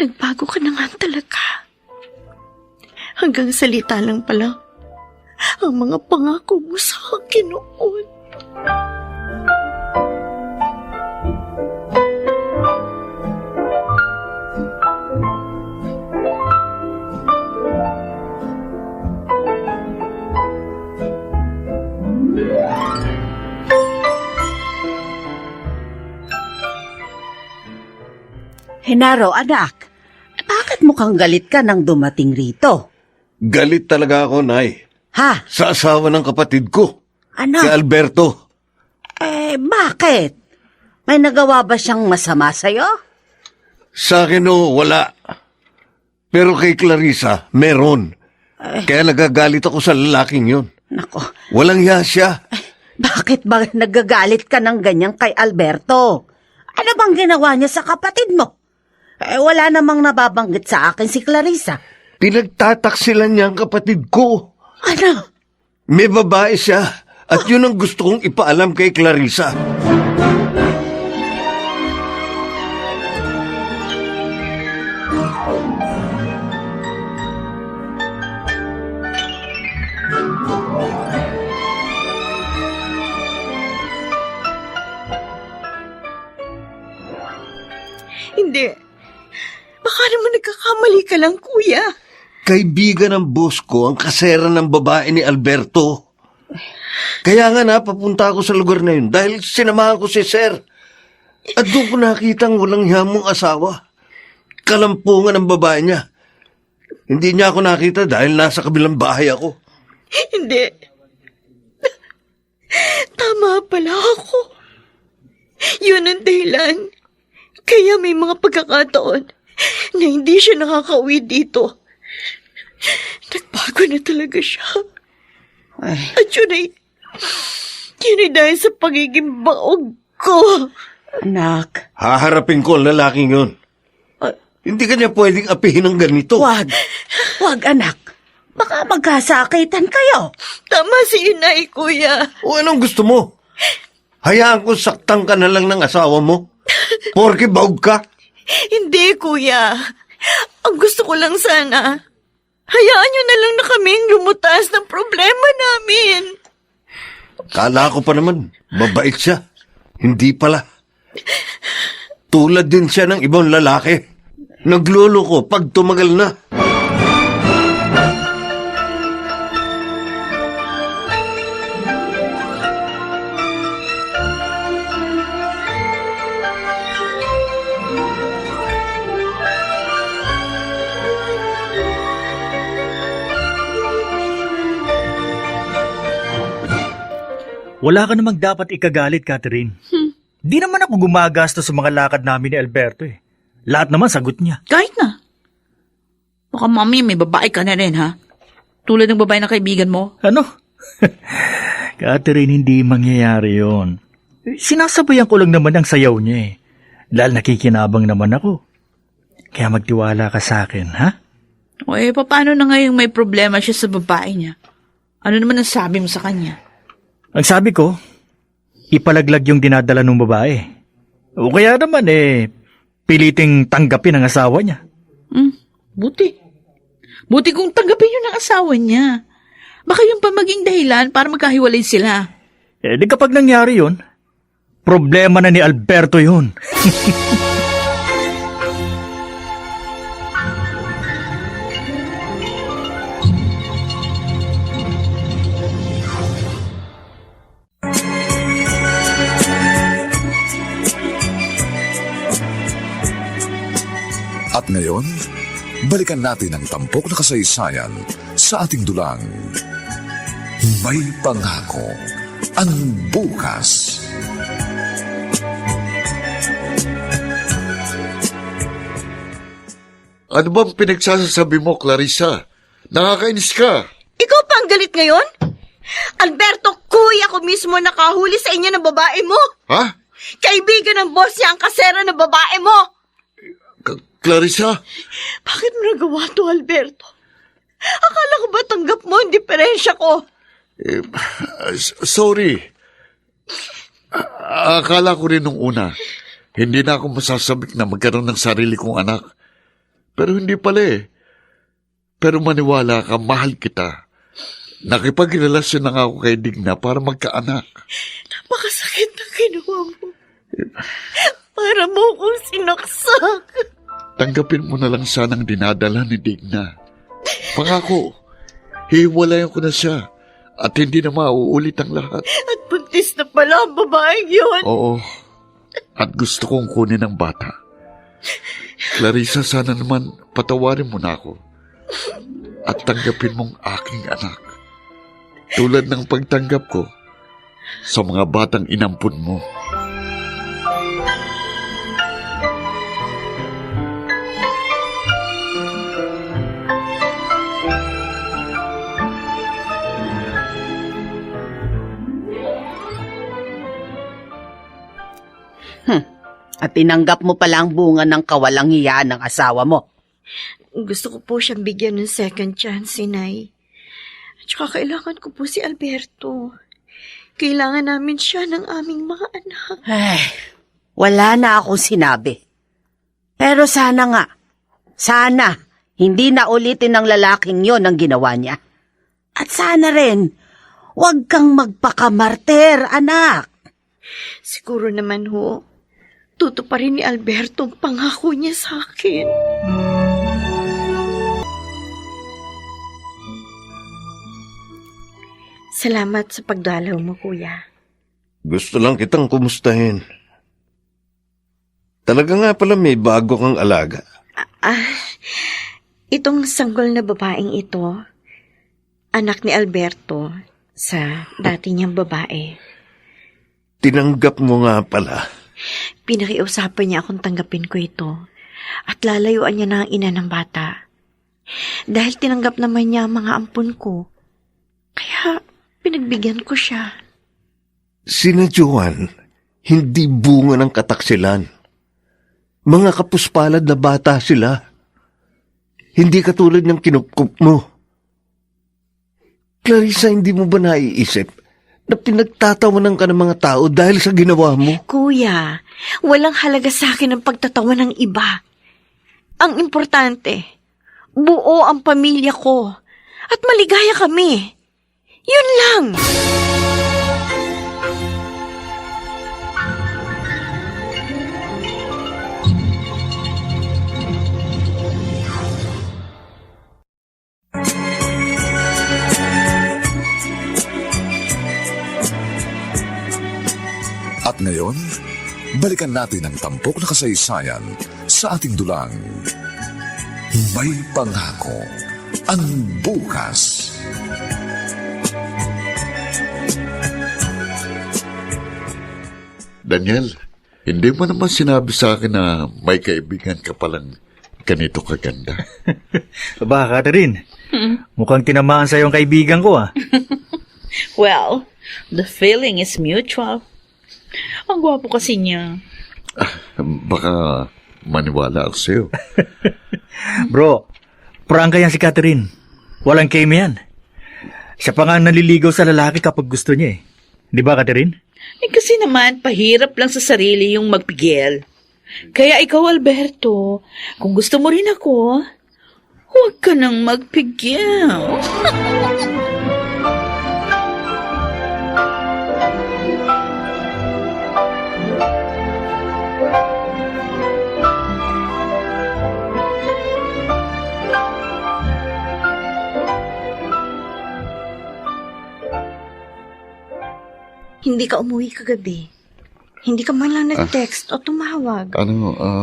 Speaker 4: nagbago ka na nga talaga. Hanggang salita lang pala ang mga pangako mo sa akin noon.
Speaker 3: Henaro, anak, bakit mukhang galit ka nang dumating rito?
Speaker 5: Galit talaga ako, Nay.
Speaker 3: Ha?
Speaker 5: Sa asawa ng kapatid ko, si
Speaker 3: Anak,
Speaker 5: Alberto.
Speaker 3: bakit? May nagawa ba siyang masama sa'yo?
Speaker 5: Sa akin, wala. Pero kay Clarissa, meron. Kaya nagagalit ako sa lalaking yun.
Speaker 3: Nako,
Speaker 5: Walang hiya siya.
Speaker 3: bakit ba nagagalit ka ng ganyan kay Alberto? Ano bang ginawa niya sa kapatid mo? Wala namang nababanggit sa akin si Clarissa.
Speaker 5: Pinagtataksilan niya ang kapatid ko.
Speaker 3: Ano?
Speaker 5: May babae siya. At yun ang gusto kong ipaalam kay Clarissa.
Speaker 4: Hindi. Baka naman nagkakamali ka lang, kuya.
Speaker 5: Kaibigan ng boss ko ang kasera ng babae ni Alberto. Kaya nga napapunta ako sa lugar na yun dahil sinamahan ko si Sir. At doon ko nakitang walang hiyamong asawa. Kalampungan ng babae niya. Hindi niya ako nakita dahil nasa kabilang bahay ako.
Speaker 4: Hindi. Tama pala ako. Yun ang dahilan. Kaya may mga pagkakataon na hindi siya nakakauwi dito. Nagbago na talaga siya. At yun ay dahil sa pagiging baog ko.
Speaker 3: Anak,
Speaker 5: Haharapin ko ang lalaking yun. Hindi ka niya pwedeng apihin ng ganito.
Speaker 3: wag. Wag, anak. Baka magkasakitan kayo.
Speaker 4: Tama si inay, kuya.
Speaker 5: O anong gusto mo? Hayaan ko saktan ka na lang ng asawa mo? Porke baog ka?
Speaker 4: Hindi, kuya. Ang gusto ko lang sana, hayaan niyo na lang na kaming lumutas ng problema namin.
Speaker 5: Kala ko pa naman, mabait siya. Hindi pala. Tulad din siya ng ibang lalaki. Nagluloko pag tumagal na.
Speaker 8: Wala ka namang dapat ikagalit, Catherine. Di naman ako gumagastos sa mga lakad namin ni Alberto eh. Lahat naman sagot niya.
Speaker 7: Kahit na. Baka mami, may babae ka na rin, ha? Tulad ng babae na kaibigan mo.
Speaker 8: Ano? Catherine, hindi mangyayari yon. Sinasabayan ko lang naman ang sayaw niya eh. Dahil nakikinabang naman ako. Kaya magtiwala ka sa akin, ha?
Speaker 7: O paano na ngayong may problema siya sa babae niya? Ano naman ang sabi mo sa kanya?
Speaker 8: Ang sabi ko, ipalaglag yung dinadala ng babae. O kaya naman piliting tanggapin ang asawa niya.
Speaker 7: Buti. Buti kung tanggapin yun ng asawa niya. Baka yung pa maging dahilan para magkahiwalay sila.
Speaker 8: Di kapag nangyari yun, problema na ni Alberto yun.
Speaker 1: At ngayon, balikan natin ang tampok na kasaysayan sa ating dulang. May pangako ang bukas.
Speaker 6: Ano bang pinagsasabi mo, Clarissa? Nakakainis ka.
Speaker 2: Ikaw pa ang galit ngayon? Alberto, kuya ko mismo nakahuli sa inyo ng babae mo.
Speaker 6: Ha?
Speaker 2: Kaibigan ng boss niya ang kasera ng babae mo.
Speaker 6: Clarissa?
Speaker 2: Bakit mo nagawa to, Alberto? Akala ko ba tanggap mo ang diferensya ko?
Speaker 6: Sorry. Akala ko rin nung una, hindi na ako masasabik na magkaroon ng sarili kong anak. Pero hindi pala eh. Pero maniwala ka, mahal kita. Nakipagrelasyon na nga ako kay Digna para magkaanak.
Speaker 4: Napakasakit na ginawa mo. Para mo akong sinaksak.
Speaker 6: Tanggapin mo na lang sanang dinadala ni Digna. Pangako, hiwalayan ko na siya at hindi na mauulit ang lahat.
Speaker 4: At buntis na pala ang babaeng yun.
Speaker 6: Oo, at gusto kong kunin ang bata. Clarissa, sana naman patawarin mo na ako at tanggapin mong aking anak. Tulad ng pagtanggap ko sa mga batang inampun mo.
Speaker 3: At tinanggap mo pala ang bunga ng kawalang hiya ng asawa mo.
Speaker 4: Gusto ko po siyang bigyan ng second chance, Inay. At saka kailangan ko po si Alberto. Kailangan namin siya ng aming mga anak.
Speaker 3: Ay, wala na akong sinabi. Pero sana hindi na ulitin ng lalaking yon ang ginawa niya. At sana rin, huwag kang magpakamarter, anak.
Speaker 4: Siguro naman ho, tutuparin ni Alberto ang pangako niya sa akin. Salamat sa pagdalaw mo, Kuya.
Speaker 5: Gusto lang kitang kumustahin. Talaga nga pala may bago kang alaga.
Speaker 4: Itong sanggol na babaeng ito, anak ni Alberto sa dati niyang babae.
Speaker 5: Tinanggap mo nga pala.
Speaker 4: Pinakiusapan niya akong tanggapin ko ito at lalayuan niya na ang ina ng bata. Dahil tinanggap naman niya ang mga ampon ko, kaya pinagbigyan ko siya.
Speaker 5: Sina Joan, hindi bunga ng kataksilan. Mga kapuspalad na bata sila. Hindi katulad ng kinupkup mo. Clarissa, hindi mo ba naiisip na pinagtatawanan ka ng mga tao dahil sa ginawa mo?
Speaker 4: Kuya, walang halaga sa akin ang pagtatawa ng iba. Ang importante, buo ang pamilya ko at maligaya kami. Yun lang.
Speaker 1: At ngayon, balikan natin ang tampok na kasaysayan sa ating dulang. May pangako ang bukas.
Speaker 6: Daniel, hindi mo naman sinabi sa akin na may kaibigan ka palang ganito kaganda.
Speaker 8: Ba, Catherine, mukhang tinamaan sa yung kaibigan ko
Speaker 7: Well, the feeling is mutual. Ang gwapo kasi niya.
Speaker 6: Baka maniwala ako sa'yo.
Speaker 8: Bro, prangka yan si Catherine. Walang keme yan. Siya pa nga naliligaw sa lalaki kapag gusto niya eh. Di ba, Catherine?
Speaker 7: Kasi naman, pahirap lang sa sarili yung magpigil. Kaya ikaw, Alberto, kung gusto mo rin ako, huwag ka nang magpigil.
Speaker 4: Hindi ka umuwi kagabi. Hindi ka man lang nag-text o tumawag.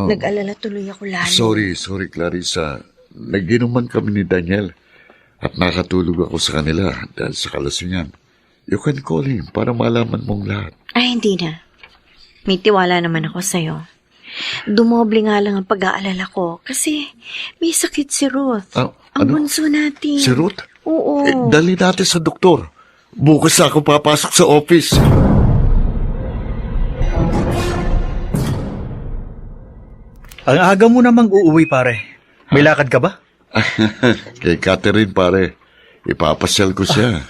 Speaker 4: Nag-alala tuloy ako lalo.
Speaker 6: Sorry, Clarissa. Nag-inuman kami ni Daniel at nakatulog ako sa kanila dahil sa kalasingan. You can call him para malaman mong lahat.
Speaker 4: Ay, hindi na. May tiwala naman ako sa'yo. Dumoble nga lang ang pag-aalala ko kasi may sakit si Ruth. Ang bunso natin.
Speaker 6: Si Ruth?
Speaker 4: Oo.
Speaker 6: Dali natin sa doktor. Bukas ako papasok sa office.
Speaker 8: Ang aga mo namang uuwi, pare. May lakad ka ba?
Speaker 6: Kay Catherine, pare. Ipapasyal ko siya.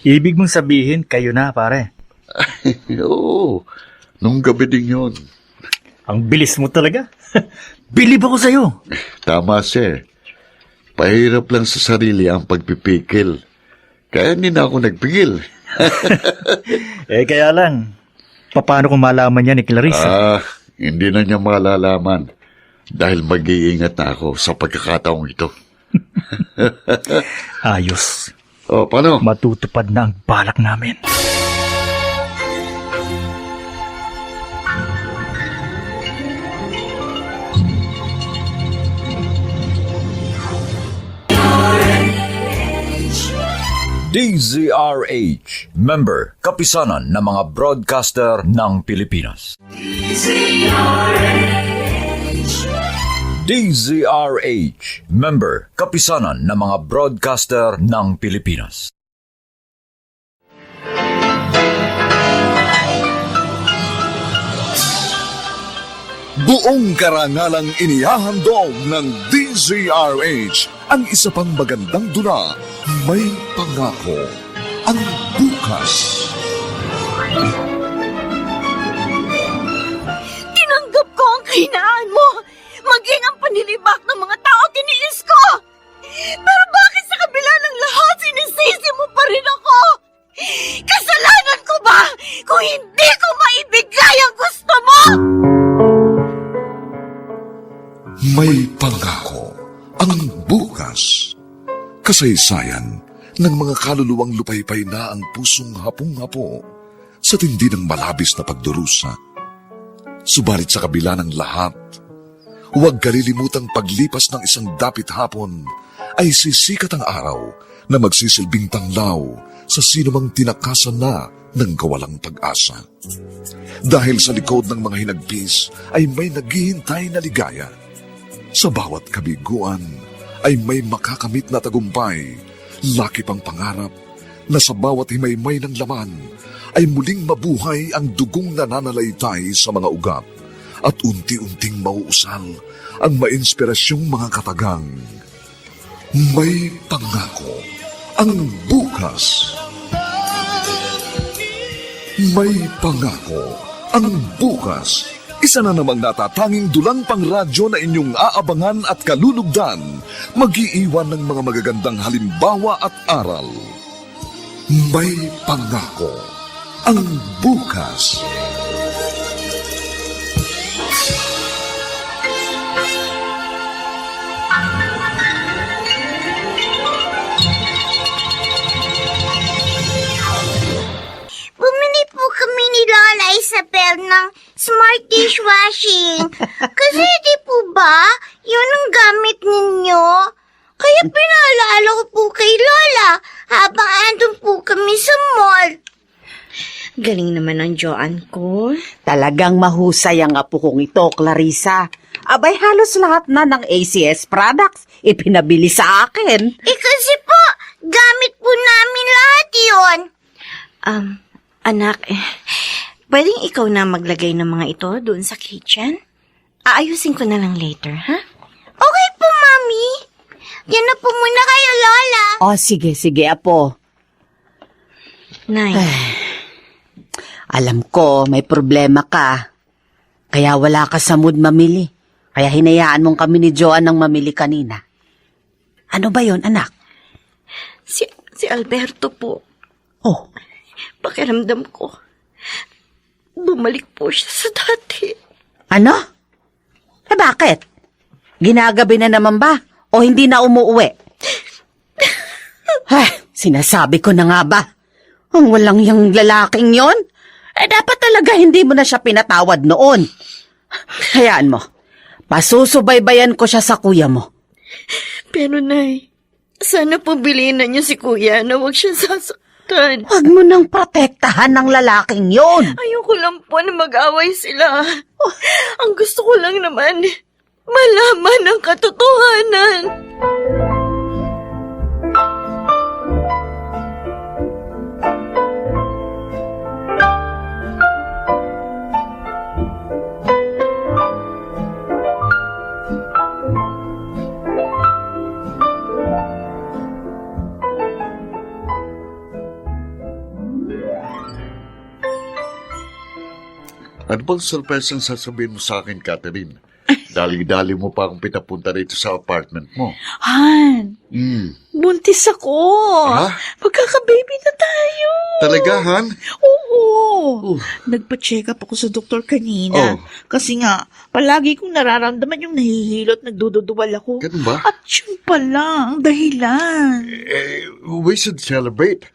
Speaker 8: Ibig mong sabihin, kayo na, pare.
Speaker 6: Oo. Nung gabi din yun.
Speaker 8: Ang bilis mo talaga. Bilib ako sa'yo.
Speaker 6: Tama siya. Pahirap lang sa sarili ang pagpipikil. Kaya hindi na ako nagpigil.
Speaker 8: Kaya lang, paano kung malaman niya ni Clarissa?
Speaker 6: Hindi na niya malalaman. Dahil mag-iingat na ako sa pagkakataong ito.
Speaker 8: Ayos.
Speaker 6: Paano?
Speaker 8: Matutupad na ang balak namin.
Speaker 9: DZRH, member, kapisanan ng mga broadcaster ng Pilipinas. DZRH, member, kapisanan ng mga broadcaster ng Pilipinas.
Speaker 1: Buong karangalang inihahandog ng DZRH ang isa pang magandang dula, May Pangako, ang bukas.
Speaker 2: Tinanggap ko ang kahinaan mo, maging ang panlilibak ng mga tao tiniis ko. Pero bakit sa kabila ng lahat sinisisi mo pa rin ako? Kasalanan ko ba kung hindi ko maibigay ang gusto mo?
Speaker 1: May Pangako, ang bukas. Kasaysayan ng mga kaluluwang lupaypay na ang pusong hapong-hapo sa tindi ng malabis na pagdurusa. Subalit sa kabila ng lahat, huwag kalilimutang paglipas ng isang dapit hapon ay sisikat ang araw na magsisilbing tanglaw sa sinumang tinakasan na ng kawalang pag-asa. Dahil sa likod ng mga hinagpis ay may naghihintay na ligaya. Sa bawat kabiguan ay may makakamit na tagumpay, lakip ang pangarap na sa bawat himaymay ng laman ay muling mabuhay ang dugong nananalaytay sa mga ugat at unti-unting mauusal ang mainspirasyong mga katagang. May Pangako, ang bukas. May Pangako, ang bukas. Isa na namang natatanging dulang pangradyo na inyong aabangan at kalulugdan, mag-iiwan ng mga magagandang halimbawa at aral. May Pangako, ang bukas.
Speaker 2: Bumili po kami ni Lola Isabel ng smart dishwashing. Kasi di po ba, yun ang gamit ninyo? Kaya pinaalala ko po kay Lola habang andun po kami sa mall.
Speaker 4: Galing naman ang Joanne ko.
Speaker 3: Talagang mahusay ang apo kong ito, Clarissa. Abay, halos lahat na ng ACS products ipinabili sa akin.
Speaker 2: Kasi po, gamit po namin lahat yun.
Speaker 4: Anak, pwedeng ikaw na maglagay ng mga ito doon sa kitchen? Aayusin ko na lang later, ha?
Speaker 2: Okay po, Mami. Yan na po muna kayo, Lola.
Speaker 3: Sige, apo.
Speaker 4: Nay,
Speaker 3: Alam ko, may problema ka. Kaya wala ka sa mood mamili. Kaya hinayaan mong kami ni Joanne ng mamili kanina. Ano ba yon, anak?
Speaker 4: si Alberto po,
Speaker 3: Oh,
Speaker 4: pakiramdam ko, bumalik po siya sa dati.
Speaker 3: ano? Bakit? Ginagabi na naman ba? O hindi na umuwi? Sinasabi ko na nga ba? Ang walang yung lalaking yon? Dapat talaga hindi mo na siya pinatawad noon. Hayaan mo. Pasusubaybayan ko siya sa kuya mo.
Speaker 4: Pero Nay, sana po bilhin na niyo si Kuya na huwag siya sasaktan.
Speaker 3: Huwag mo nang protektahan ng lalaking yon.
Speaker 4: Ayoko lang po na mag-away sila. Ang gusto ko lang naman, malaman ang katotohanan.
Speaker 6: Ano bang surprise ang sasabihin mo sa akin, Catherine? Dali-dali mo pa akong pinapunta rito sa apartment mo.
Speaker 7: Han, buntis ako.
Speaker 6: Ha?
Speaker 7: Magkaka-baby na tayo.
Speaker 6: Talaga, Han?
Speaker 7: Oo. Nagpa-check up ako sa doktor kanina.
Speaker 6: Oh.
Speaker 7: Kasi nga, palagi kong nararamdaman yung nahihilot, nagdududuwal ako.
Speaker 6: Ganun ba?
Speaker 7: At yun pala ang dahilan.
Speaker 6: We should celebrate.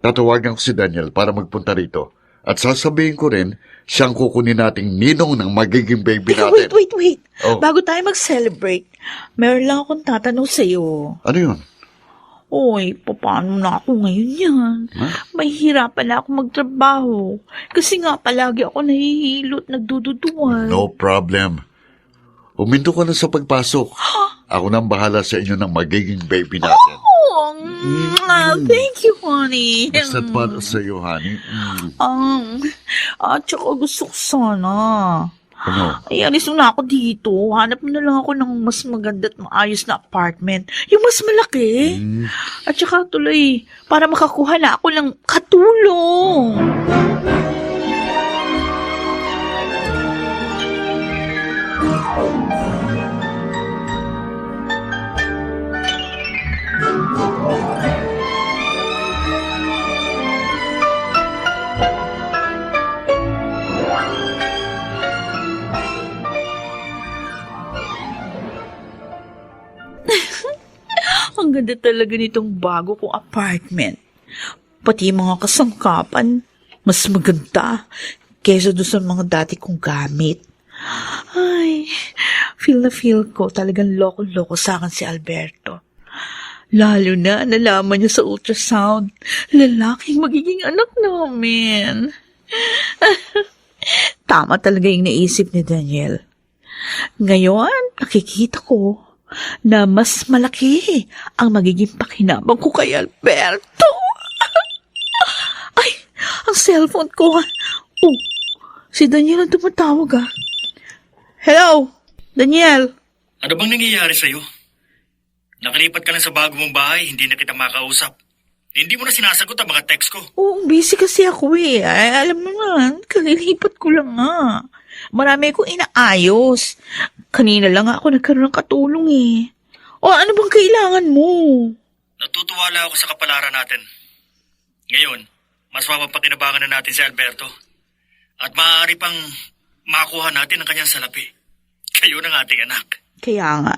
Speaker 6: Tatawagan ko si Daniel para magpunta rito. At sasabihin ko rin, siyang kukunin nating ninong ng magiging baby natin.
Speaker 7: Wait.
Speaker 6: Oh.
Speaker 7: Bago tayo mag-celebrate, meron lang akong tatanong sa'yo.
Speaker 6: Ano yun?
Speaker 7: Oy, paano na ako ngayon yan? Mahihirapan na ako magtrabaho. Kasi nga palagi ako nahihilot, nagdududuan.
Speaker 6: No problem. Uminto ka na sa pagpasok. Ako nang bahala sa inyo ng magiging baby natin.
Speaker 7: Oh, thank you, honey.
Speaker 6: Basta't para sa iyo, honey.
Speaker 7: At saka gusto ko sana.
Speaker 6: Ano?
Speaker 7: Ay, alis na ako dito. Hanap mo na lang ako ng mas maganda at maayos na apartment. Yung mas malaki. At saka tuloy, para makakuha na ako ng katulong. Ang ganda talaga nitong bago kong apartment. Pati yung mga kasangkapan, mas maganda kaysa doon sa mga dati kong gamit. Ay, feel na feel ko talagang loko-loko sa akin si Alberto. Lalo na nalaman niya sa ultrasound, lalaking magiging anak namin. Tama talaga yung naisip ni Daniel. Ngayon, nakikita ko na mas malaki ang magiging pakinabang ko kay Alberto. Ay, ang cellphone ko. Oh, si Daniel ang tumatawag ah. Hello, Daniel.
Speaker 8: Ano bang nangyayari sa'yo? Nakalipat ka na sa bago mong bahay, hindi na kita makausap. Hindi mo na sinasagot ang mga text ko.
Speaker 7: Oo, busy kasi ako eh. Ay, alam mo naman, kalilipat ko lang nga. Marami akong inaayos. Kanina lang ako nagkaroon ng katulong eh. O ano bang kailangan mo?
Speaker 8: Natutuwala ako sa kapalaran natin. Ngayon, mas mapapakinabangan na natin si Alberto. At maaari pang makuha natin ang kanyang salapi. Kayo ng ating anak.
Speaker 7: Kaya nga,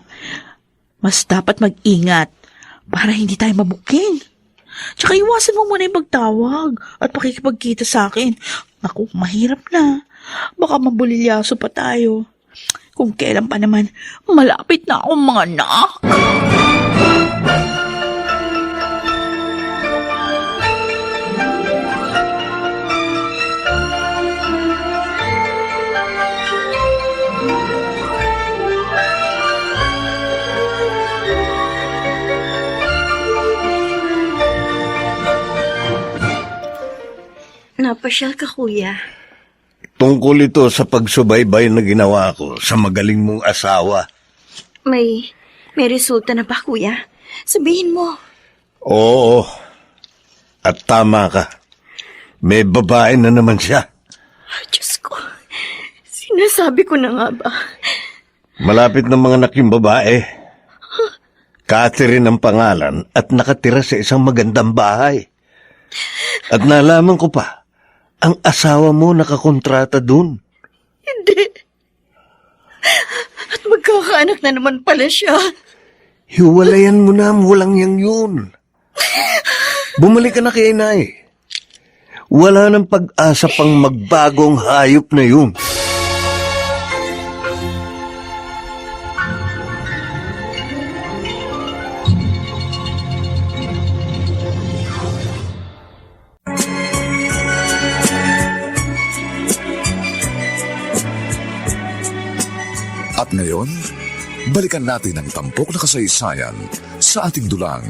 Speaker 7: mas dapat mag-ingat para hindi tayo mabuking. Tsaka iwasan mo muna yung pagtawag at pakikipagkita sa akin. Naku, mahirap na. Baka mabulilyaso pa tayo. Kung kailan pa naman, malapit na akong mga anak.
Speaker 4: Napasyal ka, kuya.
Speaker 5: Tungkol ito sa pagsubaybay na ginawa ko sa magaling mong asawa.
Speaker 4: May resulta na ba, kuya? Sabihin mo.
Speaker 5: Oo. At tama ka. May babae na naman siya.
Speaker 4: Ay, Diyos ko. Sinasabi ko na nga ba?
Speaker 5: Malapit na mga anak yung babae. Catherine ang pangalan at nakatira sa isang magandang bahay. At nalaman ko pa, ang asawa mo nakakontrata dun.
Speaker 4: Hindi. At magkakaanak na naman pala siya.
Speaker 5: Hiwalayan mo na, walang yang yun. Bumalik ka na kay inay. Wala nang pag-asa pang magbagong hayop na yun.
Speaker 1: At ngayon, balikan natin ang tampok na kasaysayan sa ating dulang.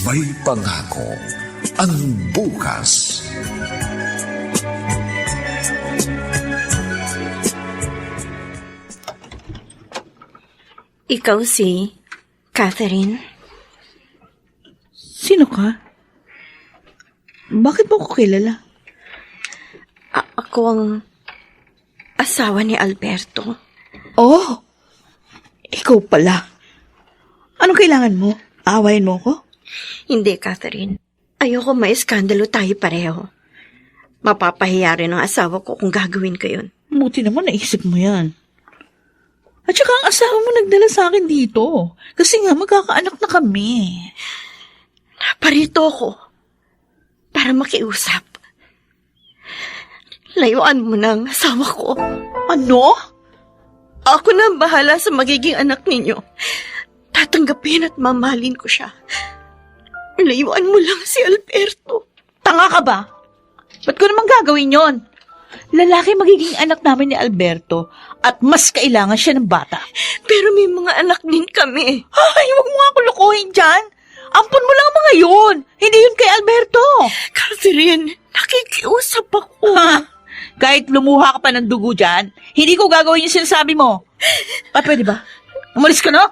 Speaker 1: May pangako ang bukas.
Speaker 4: Ikaw si Catherine?
Speaker 7: Sino ka? Bakit mo ko kilala?
Speaker 4: Ako ang asawa ni Alberto.
Speaker 7: Oh, ikaw pala. Anong kailangan mo? Awayin mo ko?
Speaker 4: Hindi, Catherine. Ayoko may iskandalo tayo pareho. Mapapahiya rin ang asawa ko kung gagawin ko yun.
Speaker 7: Buti naman naisip mo yan. At saka ang asawa mo nagdala sa akin dito. Kasi nga magkakaanak na kami.
Speaker 4: Naparito ako para makiusap. Layuan mo na ang asawa ko.
Speaker 7: Ano?
Speaker 4: Ako na ang bahala sa magiging anak ninyo. Tatanggapin at mamahalin ko siya. Layuan mo lang si Alberto.
Speaker 7: Tanga ka ba? Ba't ko naman gagawin yon? Lalaki magiging anak namin ni Alberto at mas kailangan siya ng bata.
Speaker 4: Pero may mga anak din kami.
Speaker 7: Ay, huwag mo nga ako lokohin dyan. Ampun mo lang ang mga yun. Hindi yun kay Alberto.
Speaker 4: Catherine, nakikiusap ako.
Speaker 7: Ha? Kahit lumuha ka pa ng dugo dyan, hindi ko gagawin yung sinasabi mo. Ah, pwede ba? Umalis ka na?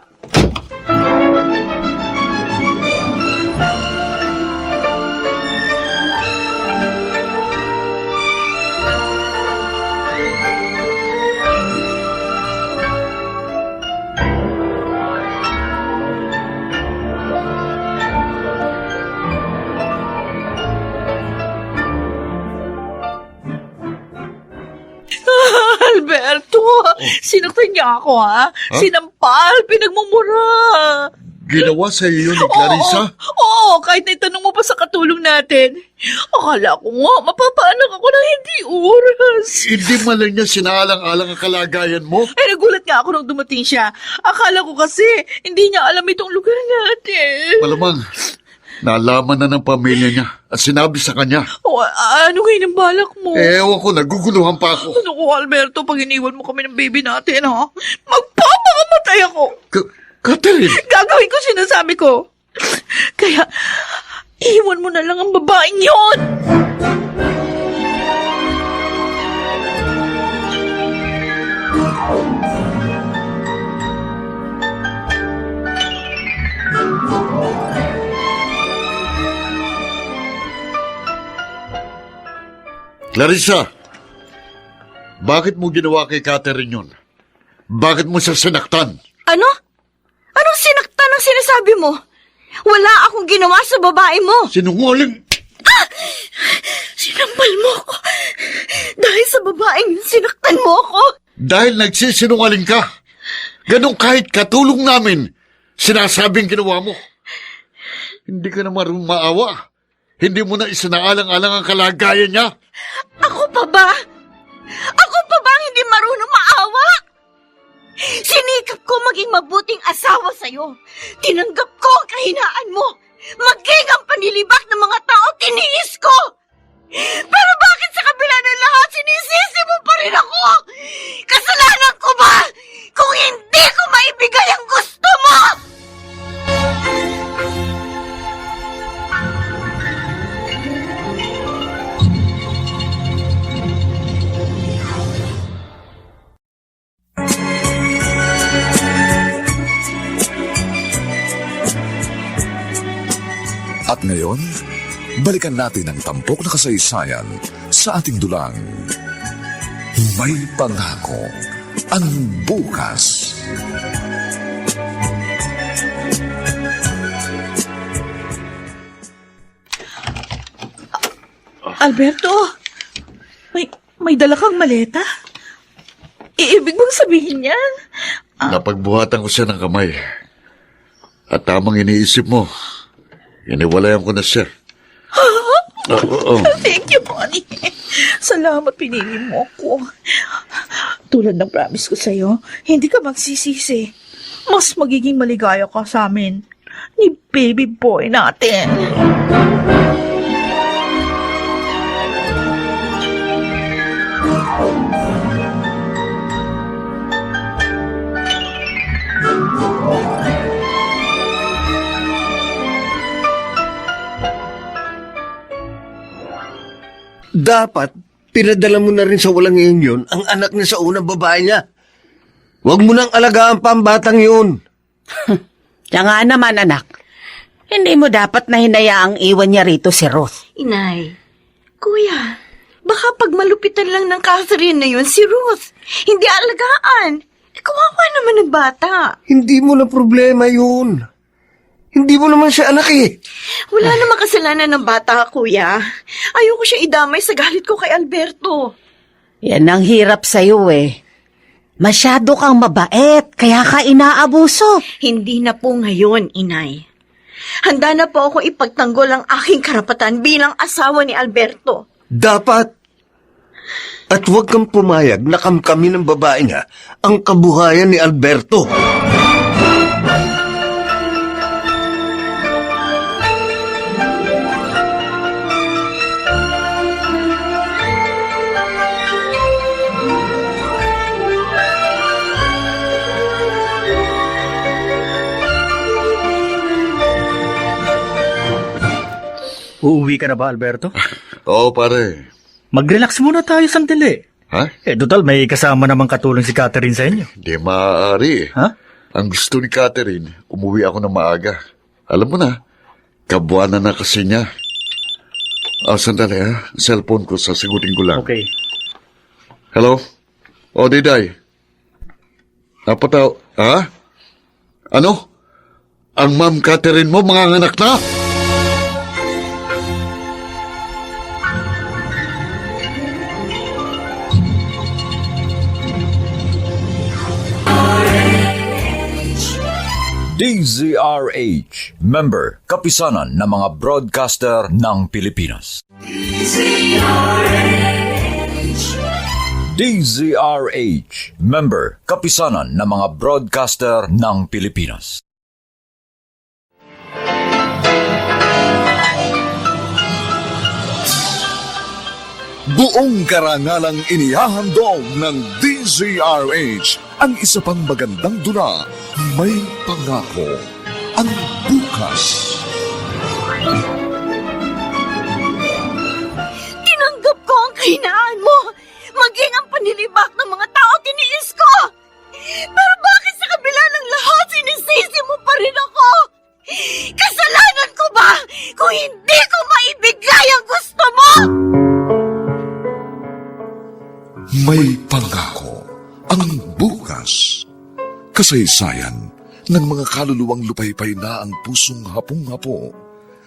Speaker 7: Alberto, sinaktan niya ako, ha? Sinampal, pinagmumura.
Speaker 6: Ginawa sa iyo ni Clarissa?
Speaker 7: Oo, kahit na itanong mo pa sa katulong natin. Akala ko nga, mapapaanak ako ng hindi oras.
Speaker 6: Hindi man lang niya sinaalang-alang ang kalagayan mo.
Speaker 7: Eh, nagulat nga ako nung dumating siya. Akala ko kasi, hindi niya alam itong lugar natin.
Speaker 6: Malamang, nalaman na ng pamilya niya at sinabi sa kanya.
Speaker 7: O, ano ngayon ang balak mo?
Speaker 6: Ewan ko, naguguluhan pa ako.
Speaker 7: Ano ko, Alberto, pag iniwan mo kami ng baby natin, ha? Magpapakamatay ako.
Speaker 6: Catherine!
Speaker 7: Gagawin ko sinasabi ko. Kaya, iwan mo na lang ang babaeng yon.
Speaker 6: Clarissa, bakit mo ginawa kay Catherine yun? Bakit mo siya sinaktan?
Speaker 2: Ano? Anong sinaktan ang sinasabi mo? Wala akong ginawa sa babae mo.
Speaker 6: Sinungaling!
Speaker 2: Sinampal mo ako. Dahil sa babaeng yun, sinaktan mo ako.
Speaker 6: Dahil nagsisinungaling ka. Ganun kahit katulong namin, sinasabing ginawa mo. Hindi ka na marunong maawa. Hindi mo na isinaalang-alang ang kalagayan niya.
Speaker 2: Ako pa ba? Ako pa ba ang hindi marunong maawa? Sinikap ko maging mabuting asawa sa'yo. Tinanggap ko ang kahinaan mo. Maging ang panlilibak ng mga tao, tiniis ko. Pero bakit sa kabila ng lahat, sinisisi mo pa rin ako? Kasalanan ko ba kung hindi ko maibigay ang gusto mo?
Speaker 1: At ngayon, balikan natin ang tampok na kasaysayan sa ating dulang. May pangako ang bukas.
Speaker 7: Alberto, may dala kang maleta? Iibig mong sabihin yan?
Speaker 6: Napagbuhatan ko siya ng kamay. At tamang iniisip mo, iniwalayan ko na siya. Oo.
Speaker 7: Thank you, Bonnie. Salamat, pinili mo ako. Tulad ng promise ko sa'yo, hindi ka magsisisi. Mas magiging maligaya ka sa amin ni baby boy natin.
Speaker 5: Dapat, pinadala mo na rin sa walang iyon yun ang anak niya sa unang babae niya. Huwag mo nang alagaan pa ang batang yun.
Speaker 3: Siya nga naman, anak. Hindi mo dapat na hinayaang iwan niya rito si Ruth.
Speaker 4: Inay, kuya, Baka pag malupitan lang ng Catherine na yun, si Ruth. Hindi alagaan. Kawawa naman ng bata.
Speaker 5: Hindi mo na problema yun. Hindi mo naman siya anak eh.
Speaker 4: Wala namang kasalanan ng bata, kuya. Ayoko siya idamay sa galit ko kay Alberto.
Speaker 3: Yan ang hirap sa'yo eh. Masyado kang mabait, kaya ka inaabuso.
Speaker 4: Hindi na po ngayon, inay. Handa na po ako ipagtanggol ang aking karapatan bilang asawa ni Alberto.
Speaker 5: Dapat. At huwag kang pumayag na kamkami ng babae niya ang kabuhayan ni Alberto.
Speaker 8: Uuwi ka na ba, Alberto?
Speaker 6: Oo, pare.
Speaker 8: Mag-relax muna tayo sandali.
Speaker 6: Ha?
Speaker 8: Total, may kasama namang katulong si Catherine sa inyo.
Speaker 6: Hindi maaari eh.
Speaker 8: Ha?
Speaker 6: Ang gusto ni Catherine, umuwi ako ng maaga. Alam mo na, kabuanan na kasi niya. Sandali ha. Cellphone ko, sasagutin ko lang.
Speaker 8: Okay.
Speaker 6: Hello? O, Diday. Napataw. Ha? Ano? Ang Ma'am Catherine mo, mga anak na?
Speaker 9: DZRH, member, kapisanan ng mga broadcaster ng Pilipinas. DZRH, member, kapisanan ng mga broadcaster ng Pilipinas.
Speaker 1: Buong karangalang inihahandog ng DZRH ang isa pang magandang dula, May Pangako, ang bukas.
Speaker 2: Tinanggap ko ang kahinaan mo, maging ang panilibak ng mga tao tiniis ko. Pero bakit sa kabila ng lahat sinisisi mo pa rin ako? Kasalanan ko ba kung hindi ko maibigay ang gusto mo?
Speaker 1: May Pangako, ang bukas. Kasaysayan ng mga kaluluwang lupaypay na ang pusong hapong-hapo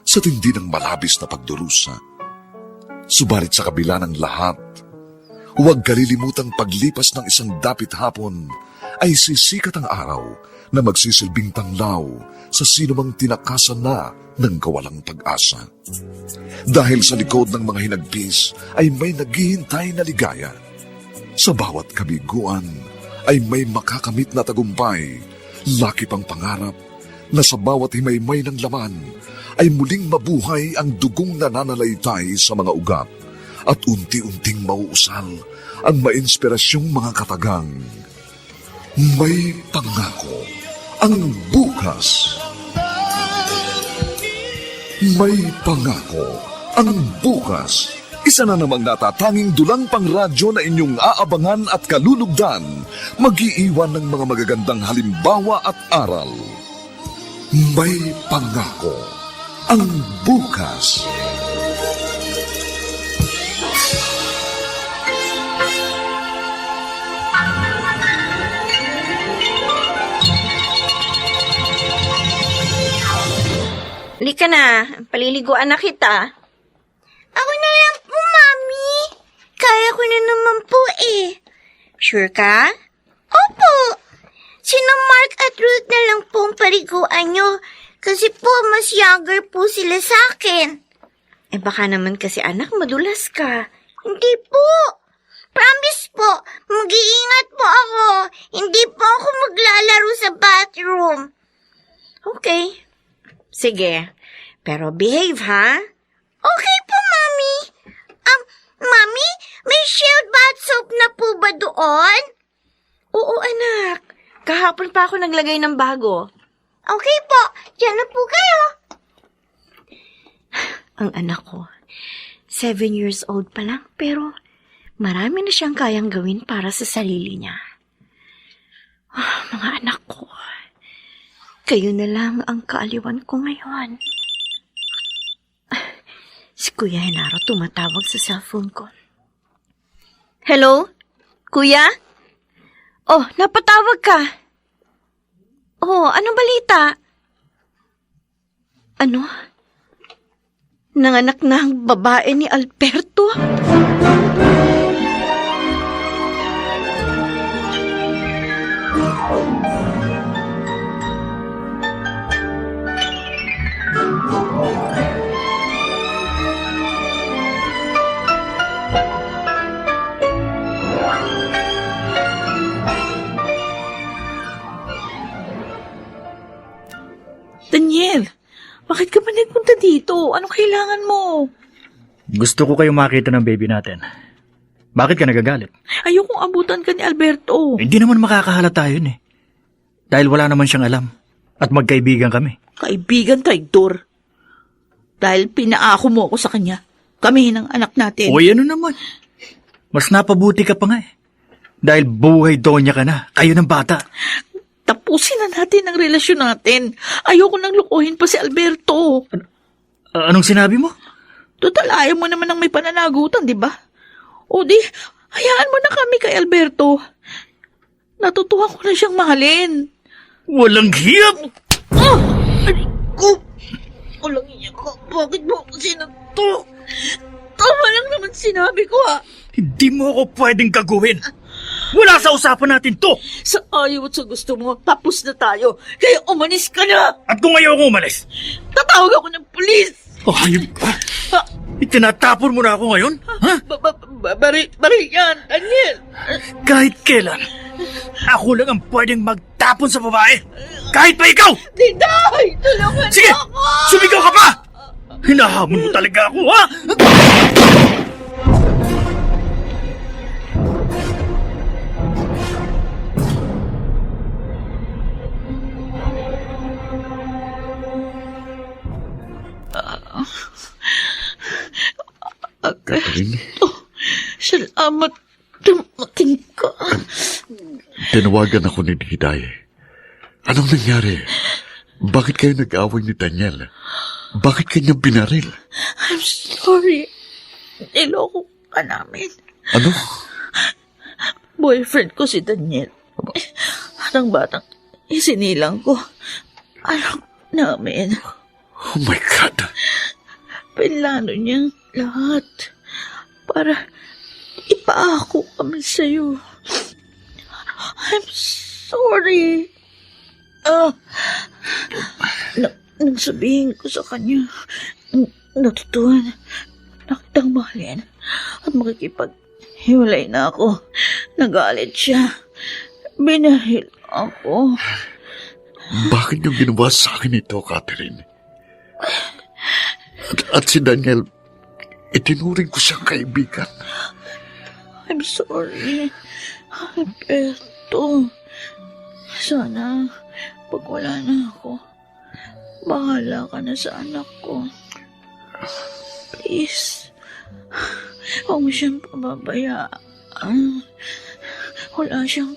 Speaker 1: sa tindi ng malabis na pagdurusa. Subalit sa kabila ng lahat, huwag kalilimutang paglipas ng isang dapit hapon ay sisikat ang araw na magsisilbing tanglaw sa sinumang tinakasan na ng kawalang pag-asa. Dahil sa likod ng mga hinagpis ay may naghihintay na ligaya. Sa bawat kabiguan ay may makakamit na tagumpay, laki pang pangarap na sa bawat himaymay ng laman ay muling mabuhay ang dugong nananalaytay sa mga ugat at unti-unting mauusal ang mainspirasyong mga katagang. May Pangako, ang bukas. May Pangako, ang bukas. Isa na namang natatanging dulang pangradyo na inyong aabangan at kalulugdan, mag-iiwan ng mga magagandang halimbawa at aral. May Pangako, ang bukas.
Speaker 4: Halika na, paliliguan na kita.
Speaker 2: Ako na lang po, Mami. Kaya ko na naman po eh.
Speaker 4: Sure ka?
Speaker 2: Opo. Sina Mark at Ruth na lang po ang paliguan nyo. Kasi po, mas younger po sila sa akin.
Speaker 4: Eh baka naman kasi anak, madulas ka.
Speaker 2: Hindi po. Promise po, mag-iingat po ako. Hindi po ako maglalaro sa bathroom.
Speaker 4: Okay. Sige. Pero behave, ha?
Speaker 2: Okay po, Mami. Mami, may Shield bath soap na po ba doon?
Speaker 4: Oo, anak. Kahapon pa ako naglagay ng bago.
Speaker 2: Okay po, diyan na po kayo.
Speaker 4: Ang anak ko, 7 years old pa lang, pero marami na siyang kayang gawin para sa sarili niya. Mga anak ko, kayo na lang ang kaaliwan ko ngayon. Si Kuya Henaro tumatawag sa cellphone ko. Hello? Kuya? Oh, napatawag ka. Oh, anong balita? Ano? Nanganak na ang babae ni Alberto?
Speaker 7: Daniel, bakit ka ba nagpunta dito? Anong kailangan mo?
Speaker 8: Gusto ko kayong makita ng baby natin. Bakit ka nagagalit?
Speaker 7: Ayokong abutan ka ni Alberto.
Speaker 8: Hindi naman makakahalata yun eh. Dahil wala naman siyang alam. At magkaibigan kami.
Speaker 7: Kaibigan traidor. Dahil pinaako mo ako sa kanya. Kami ng anak natin.
Speaker 8: O ano naman. Mas napabuti ka pa nga eh. Dahil buhay donya ka na. Kayo ng bata.
Speaker 7: Tapusin na natin ang relasyon natin. Ayoko nang lukuhin pa si Alberto.
Speaker 8: Anong sinabi mo?
Speaker 7: Total, ayaw mo naman ng may pananagutan, di ba? O di, hayaan mo na kami kay Alberto. Natutuwa ko na siyang mahalin.
Speaker 8: Walang hiyap!
Speaker 7: Ay, ko! Walang iyak ko. Bakit mo ako sinato? Tama lang naman sinabi ko, ha?
Speaker 8: Hindi mo ako pwedeng gagawin. Wala sa usapan natin to!
Speaker 7: Sa ayaw at sa gusto mo, tapos na tayo. Kaya umanis ka na!
Speaker 8: At kung ayaw ko umalis,
Speaker 7: Tatawag ako ng pulis!
Speaker 8: hayop ka! Itinatapon mo na ako ngayon? Ha?
Speaker 7: Bari yan, Daniel!
Speaker 8: Kahit kailan, ako lang ang pwedeng magtapon sa babae. Kahit pa ikaw!
Speaker 7: Diday! Tulungan
Speaker 8: Sige!
Speaker 7: mo ako!
Speaker 8: Sumigaw ka pa! Hinahamon mo talaga ako, ha?
Speaker 6: Catherine,
Speaker 7: Salamat. Dumating ka.
Speaker 6: tinawagan ako ni Diday. Anong nangyari? Bakit kayo nag-away ni Daniel? Bakit kanya binaril?
Speaker 7: I'm sorry. Niloko ka namin.
Speaker 6: Ano?
Speaker 7: Boyfriend ko si Daniel. At ang batang isinilang ko. Anak namin.
Speaker 6: Oh my God.
Speaker 7: Pinlano niyang lahat para ipaako kami sa'yo. I'm sorry. Nang sabihin ko sa kanya, natutuhan na kitang mahalin at makikipaghiwalay na ako. Nagalit siya. Binahil ako.
Speaker 6: Bakit niyo ginawa sa akin ito, Catherine? At si Daniel, itinuring ko siyang kaibigan.
Speaker 7: I'm sorry. Alberto. Sana, pag wala na ako, bahala ka na sa anak ko. Please. Huwag mo siyang pababayaan. Wala siyang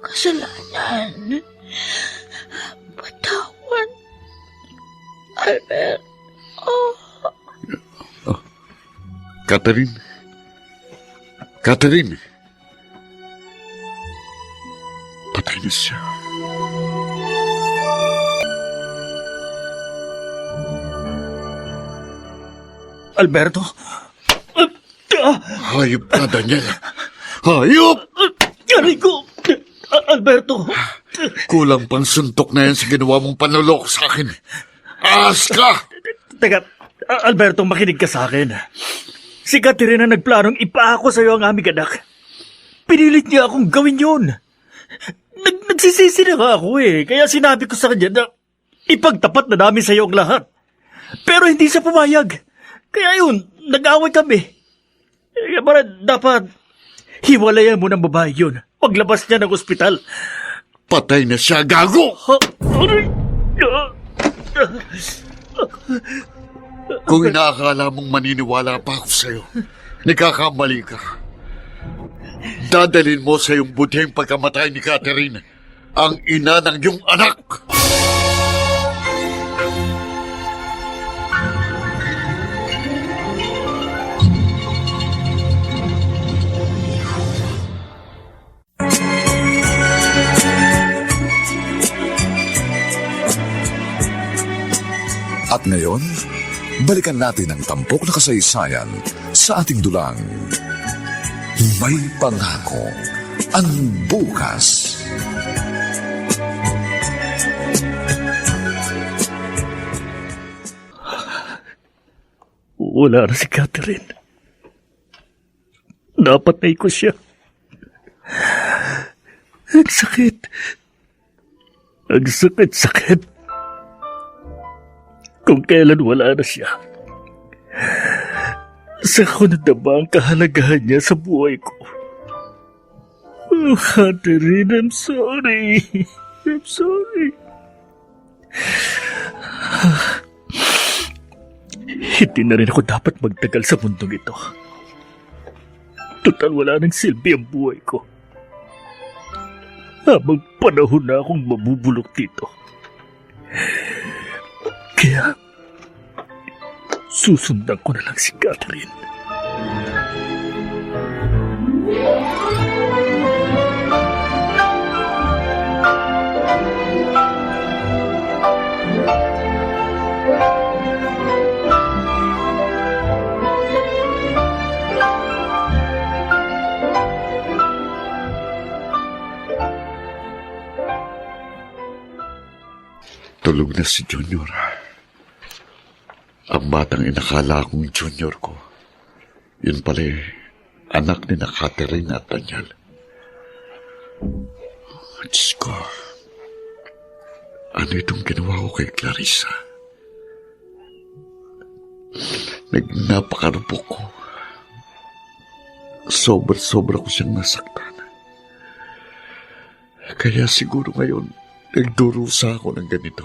Speaker 7: kasalanan. Patawan. Albert.
Speaker 6: Catherine? Catherine? Patay na siya.
Speaker 8: Alberto?
Speaker 6: Hayop ka, Daniel. Hayop!
Speaker 8: Aray ko! Alberto!
Speaker 6: Kulang pang suntok na yan sa ginawa mong panulok sa akin. Ahas ka!
Speaker 8: Teka, Alberto, makinig ka sa akin. Si Catherine na nagplanong ipaako sa'yo ang aming anak. Pinilit niya akong gawin yun. Nagsisisi na nga ako eh. Kaya sinabi ko sa kanya na ipagtapat na namin sa'yo ang lahat. Pero hindi siya pumayag. Kaya yun, nag-away kami. Kaya dapat hiwalayan mo ng babae yun. Paglabas niya ng ospital.
Speaker 6: Patay na siya, gago!
Speaker 8: Aray!
Speaker 6: Kung inaakala mong maniniwala pa ako sa'yo, nagkakamali ka. Dadalhin mo sa iyong buting pagkamatay ni Catherine, ang ina ng iyong anak.
Speaker 1: At ngayon, balikan natin ang tampok na kasaysayan sa ating dulang. May pangako ang bukas.
Speaker 10: Wala na si Catherine. Napatay ko siya. Ang sakit. Ang sakit. Kung kailan wala na siya, sa ko nadama ang kahalagahan niya sa buhay ko. Oh, Catherine, I'm sorry. I'm sorry. Hindi na rin ako dapat magtagal sa mundong ito. Total wala nang silbi ang buhay ko. Habang panahon na akong mabubulok dito. Kaya, susundan ko na lang si Catherine.
Speaker 6: Tulog na si Junior. Ang batang inakala kong Junior ko, yun pala anak ni na Catherine at Daniel. Diyos ko, ano itong ginawa ko kay Clarissa? Napakarupok ko. Sobra ko siyang nasaktan. Kaya siguro ngayon, nagdurusa ako ng ganito.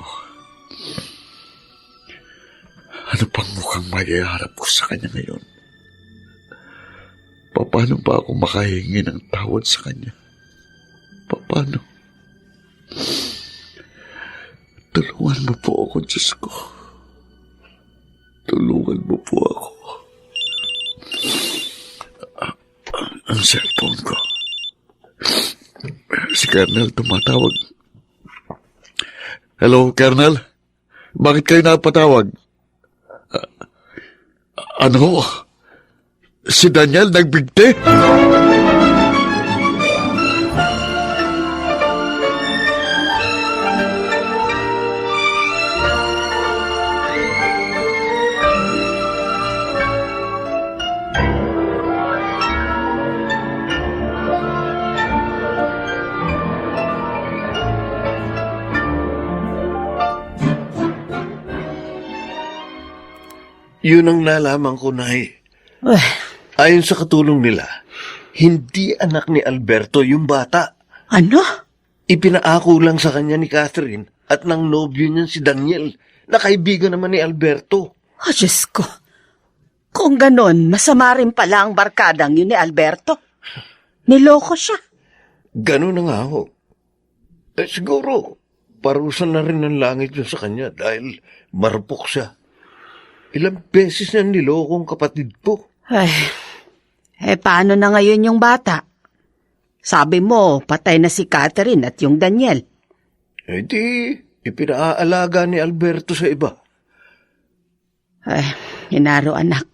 Speaker 6: Ano pang mukhang maiharap ko sa kanya ngayon? Paano ba ako makahingi ng tawad sa kanya? Paano? Tulungan mo po ako, Diyos ko. Tulungan mo po ako. Ang cellphone ko. Si Colonel tumatawag. Hello, Colonel? Bakit kayo napatawag? Ano? Si Daniel nagbigti?
Speaker 5: Yun ang nalaman ko, Nay. Ayon sa katulong nila, hindi anak ni Alberto yung bata.
Speaker 3: Ano?
Speaker 5: Ipinaako lang sa kanya ni Catherine at ng nobyo niya si Daniel, na kaibigan naman ni Alberto.
Speaker 3: Oh, Diyos ko. Kung ganon, masama rin pala ang barkadang yun ni Alberto. Niloko siya.
Speaker 5: Ganon na nga ho. Siguro, parusan na rin ng langit yun sa kanya dahil marupok siya. Ilang beses na niloko ang kapatid ko.
Speaker 3: Ay, paano na ngayon yung bata? Sabi mo, patay na si Catherine at yung Daniel.
Speaker 5: Di, ipinaalaga ni Alberto sa iba.
Speaker 3: Ay, Inaro anak.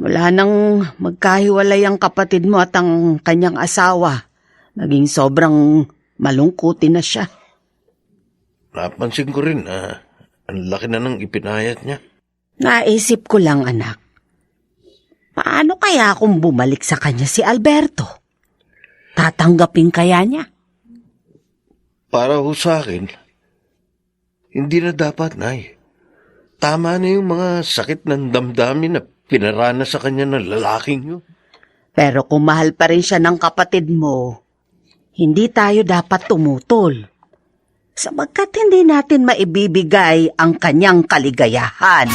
Speaker 3: Wala nang magkahiwalay ang kapatid mo at ang kanyang asawa. Naging sobrang malungkutin na siya.
Speaker 5: Napansin ko rin na ang laki na ng ipinayat niya.
Speaker 3: Naisip ko lang, anak. Paano kaya kung bumalik sa kanya si Alberto? Tatanggapin kaya niya?
Speaker 5: Para ho sa akin, hindi na dapat, Nay. Tama na yung mga sakit ng damdamin na pinarana sa kanya ng lalaking yun.
Speaker 3: Pero kung mahal pa rin siya ng kapatid mo, hindi tayo dapat tumutol. Sabagkat hindi natin maibibigay ang kanyang kaligayahan.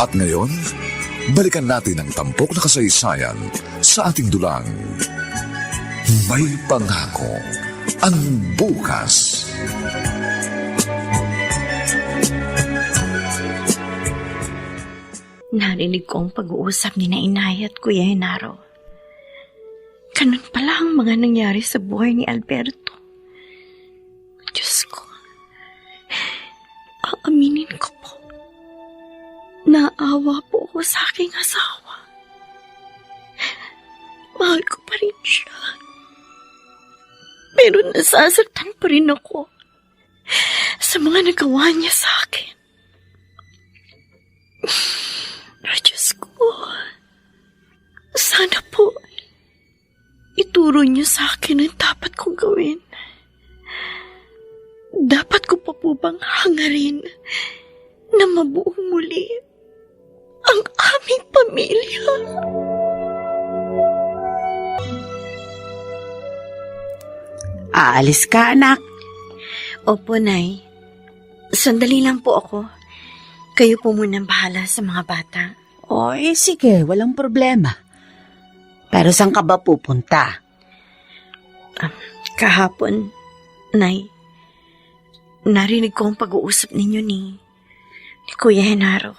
Speaker 1: At ngayon, balikan natin ang tampok na kasaysayan sa ating dulang. May pangako ang bukas.
Speaker 4: Narinig ko ang pag-uusap ni na Inay at Kuya Henaro. Ganun pala ang mga nangyari sa buhay ni Alberto. Diyos ko, aaminin ko po, naawa po ako sa aking asawa. Mahal ko pa rin siya. Pero nasasaktan pa rin ako sa mga nagawa niya sa akin. Diyos ko, sana po ituro niyo sa akin ang dapat kong gawin. Dapat ko pa po bang hangarin na mabuong muli ang aming pamilya?
Speaker 3: Aalis ka, anak.
Speaker 4: Opo, Nay. Sandali lang po ako. Kayo po munang bahala sa mga bata.
Speaker 3: O, sige, walang problema. Pero saan ka ba pupunta?
Speaker 4: Kahapon, Nay, narinig ko ang pag-uusap ninyo ni Kuya Henaro.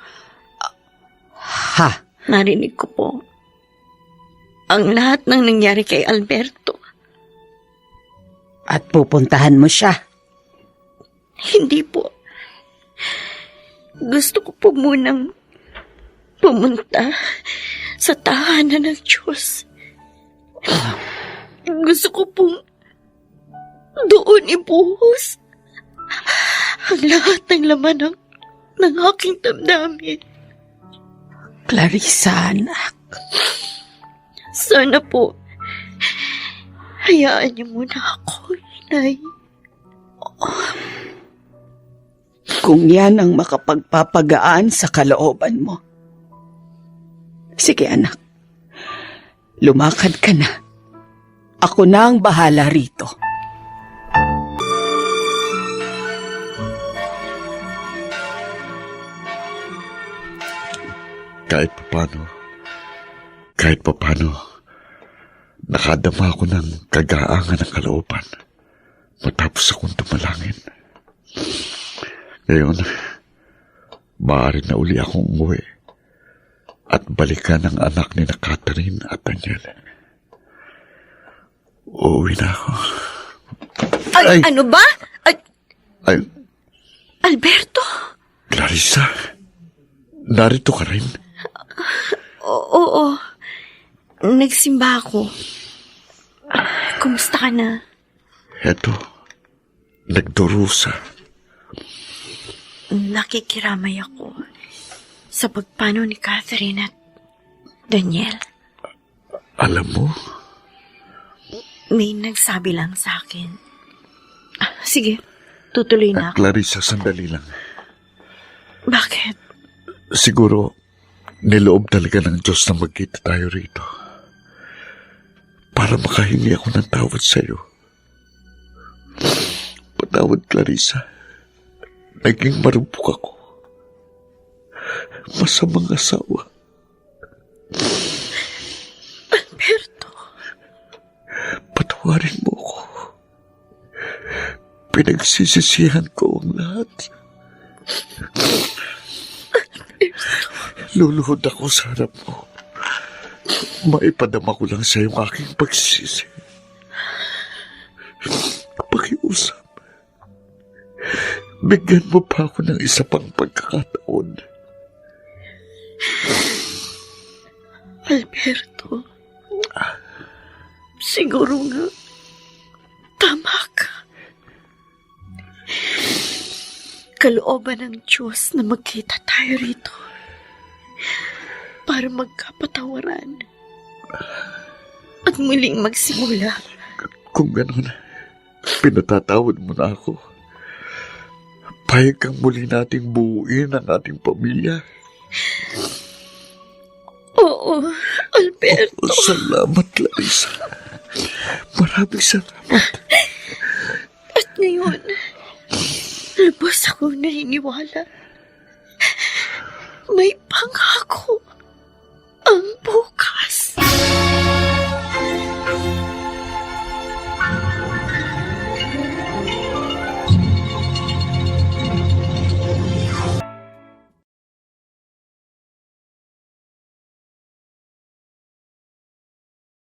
Speaker 3: Ha?
Speaker 4: Narinig ko po ang lahat ng nangyari kay Alberto.
Speaker 3: At pupuntahan mo siya?
Speaker 4: Hindi po. Gusto ko po munang pumunta sa tahanan ng Diyos. Gusto ko pong doon ibuhos ang lahat ng laman ng aking damdamin.
Speaker 3: Clarissa, anak.
Speaker 4: Sana po, hayaan niyo muna ako, Inay.
Speaker 3: Kung yan ang makapagpapagaan sa kalooban mo. Sige, anak. Lumakad ka na. Ako na ang bahala rito.
Speaker 6: Kahit papano, nakadama ako ng kagaangan ng kalooban matapos akong tumalangin. Ngayon, maaari na uli akong umuwi at balikan ang anak ni na Catherine at Daniel. Uuwi na ako.
Speaker 4: Ay, ano ba?
Speaker 6: Ay,
Speaker 4: Alberto?
Speaker 6: Clarissa, narito ka rin?
Speaker 4: Oo. Nagsimba ako. Kumusta ka na?
Speaker 6: Eto, nagdurusa.
Speaker 4: Nakikiramay ako sa pagpano ni Catherine at Daniel.
Speaker 6: Alam mo,
Speaker 4: May nagsabi lang sa akin. Sige, tutuloy na ako.
Speaker 6: Clarissa, sandali lang.
Speaker 4: Bakit?
Speaker 6: Siguro, niloob talaga ng Diyos na magkita tayo rito. Para makahingi ako ng tawad sa'yo. Patawad, Clarissa. Naging marupok ako. Masamang asawa.
Speaker 4: Alberto.
Speaker 6: Patawarin mo ko. Pinagsisisihan ko ang lahat. Luluhod ako sa harap mo. Maipadama ko lang sa iyong aking pagsisisi. Pakiusap. Bigyan mo pa ako ng isa pang pagkakataon.
Speaker 4: Alberto. Siguro nga, tama ka. Kalooban ng Diyos na magkita tayo rito para magkapatawaran at muling magsimula.
Speaker 6: Kung gano'n, pinatatawad mo na ako. Payag kang muli nating buuin ang ating pamilya.
Speaker 4: Oo, Alberto.
Speaker 6: Salamat, Clarissa. Maraming salamat.
Speaker 4: At ngayon, lubos akong naniniwala. May pangako